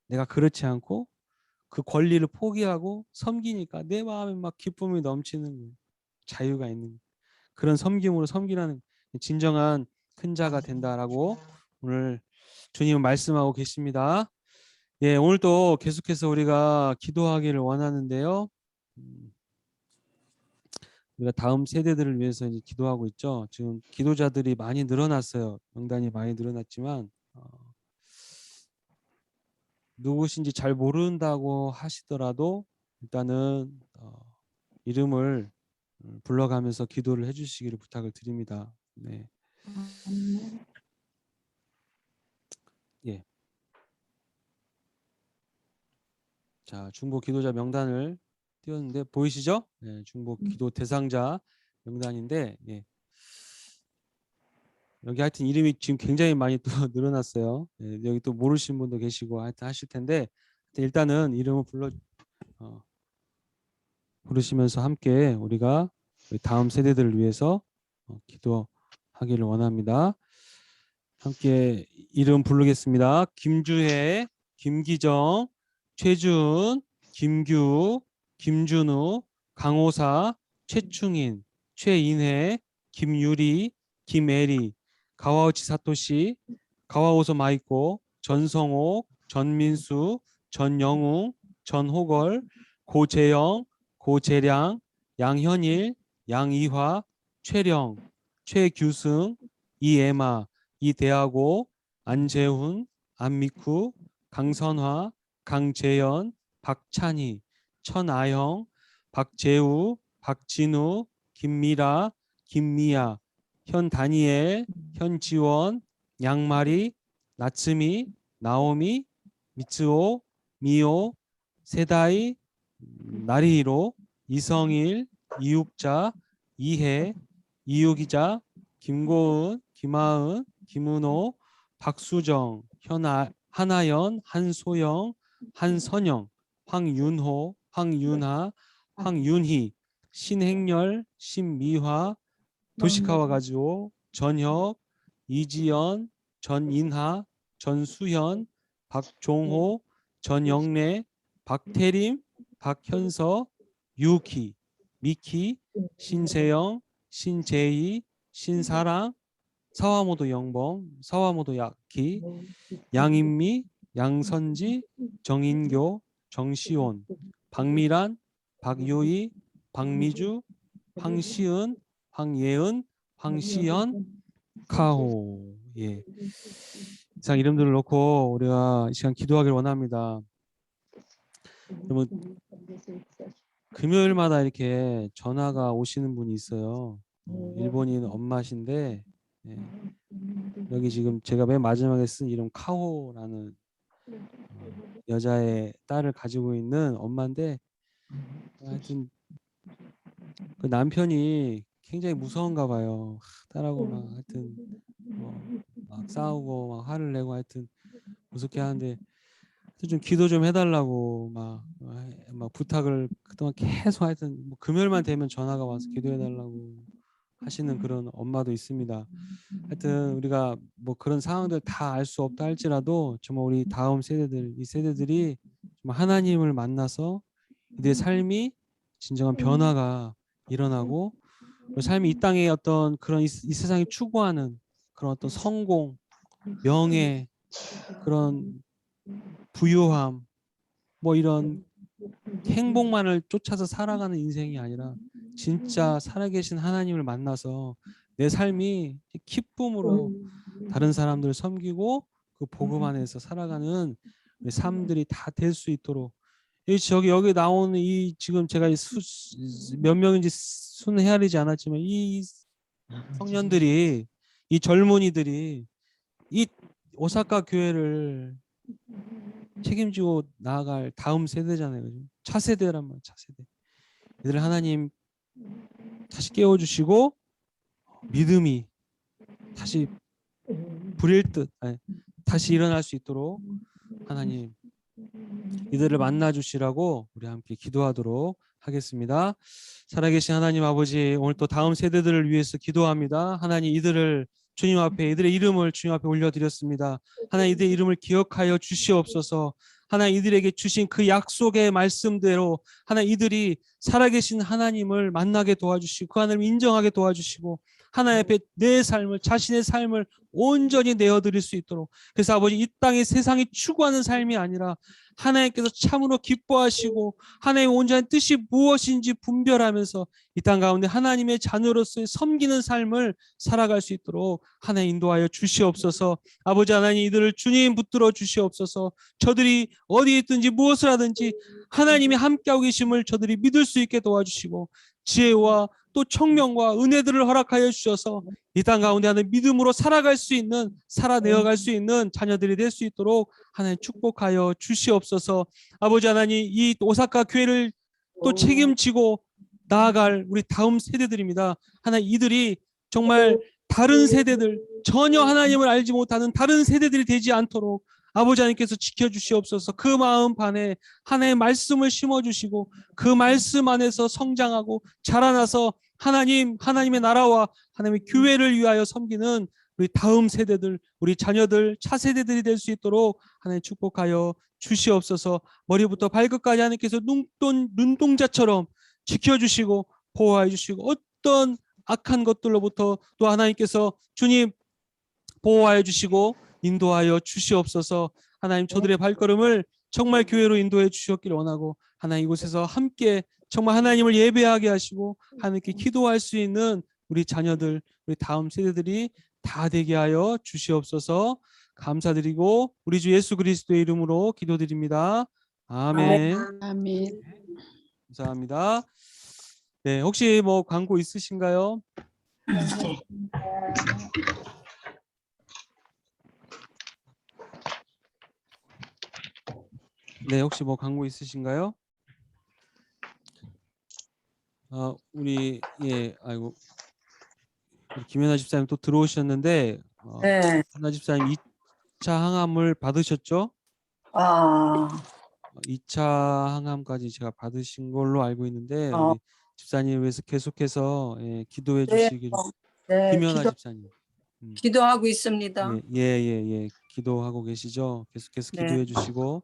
내가 그렇지 않고 그 권리를 포기하고 섬기니까 내 마음에 막 기쁨이 넘치는 거예요. 자유가 있는 거예요. 그런 섬김으로 섬기라는 진정한 큰 자가 된다라고 오늘 주님은 말씀하고 계십니다. 예, 오늘 또 계속해서 우리가 기도하기를 원하는데요. 우리가 다음 세대들을 위해서 이제 기도하고 있죠. 지금 기도자들이 많이 늘어났어요. 명단이 많이 늘어났지만 누구신지 잘 모른다고 하시더라도 일단은 이름을 불러가면서 기도를 해주시기를 부탁을 드립니다. 네. 예. 자, 중보 기도자 명단을 띄웠는데 보이시죠? 네, 중보 기도 대상자 명단인데 예. 여기 하여튼 이름이 지금 굉장히 많이 또 늘어났어요. 예, 여기 또 모르시는 분도 계시고 하여튼 하실 텐데 일단은 이름을 부르시면서 함께 우리가 다음 세대들을 위해서 기도하기를 원합니다. 함께 이름 부르겠습니다. 김주혜, 김기정, 최준, 김규, 김준우, 강호사, 최충인, 최인혜, 김유리, 김애리, 가와우치 사토시, 가와오소 마이코, 전성호, 전민수, 전영웅, 전호걸, 고재영, 고재량, 양현일, 양이화, 최령, 최규승, 이에마, 이대하고, 안재훈, 안미쿠, 강선화, 강재현, 박찬희, 천아영, 박재우, 박진우, 김미라, 김미아, 현다니엘, 현지원, 양마리, 나츠미, 나오미, 미츠오, 미오, 세다이, 나리히로, 이성일, 이육자, 이해, 이유기자, 김고은, 김하은, 김은호, 박수정, 하나연, 한소영, 한선영, 황윤호, 황윤하, 황윤희, 신행열, 신미화, 도시카와 가지오, 전혁, 이지연, 전인하, 전수현, 박종호, 전영래, 박태림, 박현서, 유키, 미키, 신세영, 신재희, 신사랑, 사와모도 영범, 사와모도 야키, 양인미, 양선지, 정인교, 정시온, 박미란, 박유희, 박미주, 황시은, 황예은, 황시연, 카호. 예. 이상 이름들을 놓고 우리가 이 시간 기도하길 원합니다. 그러면 금요일마다 이렇게 전화가 오시는 분이 있어요. 일본인 엄마신데 예. 여기 지금 제가 맨 마지막에 쓴 이름 카호라는 여자의 딸을 가지고 있는 엄마인데 하여튼 그 남편이 굉장히 무서운가 봐요. 딸하고 막 하여튼 막 싸우고 막 화를 내고 하여튼 무섭게 하는데 좀 기도 좀 해달라고 막 부탁을 그동안 계속 하여튼 뭐 금요일만 되면 전화가 와서 기도해달라고 하시는 그런 엄마도 있습니다. 하여튼 우리가 뭐 그런 상황들 다 알 수 없다 할지라도 정말 우리 다음 세대들 이 세대들이 정말 하나님을 만나서 이들의 삶이 진정한 변화가 일어나고 삶이 이 땅에 어떤 그런 이 세상이 추구하는 그런 어떤 성공, 명예, 그런 부유함, 뭐 이런 행복만을 쫓아서 살아가는 인생이 아니라 진짜 살아계신 하나님을 만나서 내 삶이 기쁨으로 다른 사람들을 섬기고 그 복음 안에서 살아가는 삶들이 다 될 수 있도록 여기 나오는 이 지금 제가 몇 명인지 수는 헤아리지 않았지만 이 청년들이, 이 젊은이들이 이 오사카 교회를 책임지고 나아갈 다음 세대잖아요. 그죠? 차세대란 말이에요. 차세대. 이들 하나님 다시 깨워주시고 믿음이 다시 불일 듯 다시 일어날 수 있도록 하나님 이들을 만나 주시라고 우리 함께 기도하도록 하겠습니다. 살아계신 하나님 아버지, 오늘 또 다음 세대들을 위해서 기도합니다. 하나님 이들을 주님 앞에, 이들의 이름을 주님 앞에 올려드렸습니다. 하나님 이들의 이름을 기억하여 주시옵소서. 하나님 이들에게 주신 그 약속의 말씀대로 하나님 이들이 살아계신 하나님을 만나게 도와주시고 그 하나님을 인정하게 도와주시고 하나님 앞에 내 삶을, 자신의 삶을 온전히 내어드릴 수 있도록, 그래서 아버지 이 땅에 세상이 추구하는 삶이 아니라 하나님께서 참으로 기뻐하시고 하나님의 온전한 뜻이 무엇인지 분별하면서 이 땅 가운데 하나님의 자녀로서의 섬기는 삶을 살아갈 수 있도록 하나님 인도하여 주시옵소서. 아버지 하나님 이들을 주님 붙들어 주시옵소서. 저들이 어디에 있든지 무엇을 하든지 하나님이 함께하고 계심을 저들이 믿을 수 있게 도와주시고 지혜와 또 청명과 은혜들을 허락하여 주셔서 이 땅 가운데 하는 믿음으로 살아갈 수 있는, 살아내어갈 수 있는 자녀들이 될 수 있도록 하나님 축복하여 주시옵소서. 아버지 하나님 이 오사카 교회를 또 책임지고 나아갈 우리 다음 세대들입니다. 하나님 이들이 정말 다른 세대들, 전혀 하나님을 알지 못하는 다른 세대들이 되지 않도록 아버지 하나님께서 지켜주시옵소서. 그 마음 반에 하나님의 말씀을 심어주시고 그 말씀 안에서 성장하고 자라나서 하나님의 나라와 하나님의 교회를 위하여 섬기는 우리 다음 세대들, 우리 자녀들, 차세대들이 될 수 있도록 하나님 축복하여 주시옵소서. 머리부터 발끝까지 하나님께서 눈동자처럼 지켜주시고 보호해 주시고 어떤 악한 것들로부터 또 하나님께서 주님 보호하여 주시고 인도하여 주시옵소서. 하나님 저들의 발걸음을 정말 교회로 인도해 주셨기를 원하고 하나님 이곳에서 함께 정말 하나님을 예배하게 하시고 하나님께 기도할 수 있는 우리 자녀들, 우리 다음 세대들이 다 되게 하여 주시옵소서. 감사드리고 우리 주 예수 그리스도의 이름으로 기도드립니다. 아멘. 아멘. 감사합니다. 네, 혹시 뭐 광고 있으신가요? 네, 혹시 뭐 광고 있으신가요? 우리 아이고 우리 김연아 집사님 또 들어오셨는데 네. 연아 집사님 2차 항암을 받으셨죠? 아, 2차 항암까지 제가 받으신 걸로 알고 있는데 우리 집사님 위해서 계속해서 기도해 네. 주시기를. 네. 김연아 집사님. 기도하고 있습니다. 예. 기도하고 계시죠? 계속해서 네. 기도해 주시고.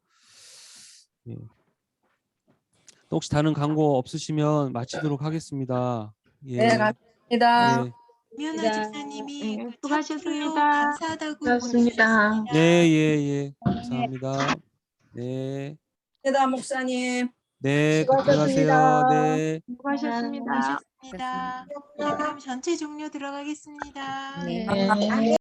예. 또 혹시 다른 광고 없으시면 마치도록 하겠습니다. 예. 네, 감사합니다. 예. 미연아 집사님이 그 수고하셨습니다. 감사하다고 고맙습니다. 보내주셨습니다. 예. 감사합니다. 네. 대다 목사님. 네, 수고하셨습니다. 들어가세요. 네. 수고하셨습니다. 수고하셨습니다. 그럼 전체 종료 들어가겠습니다. 네.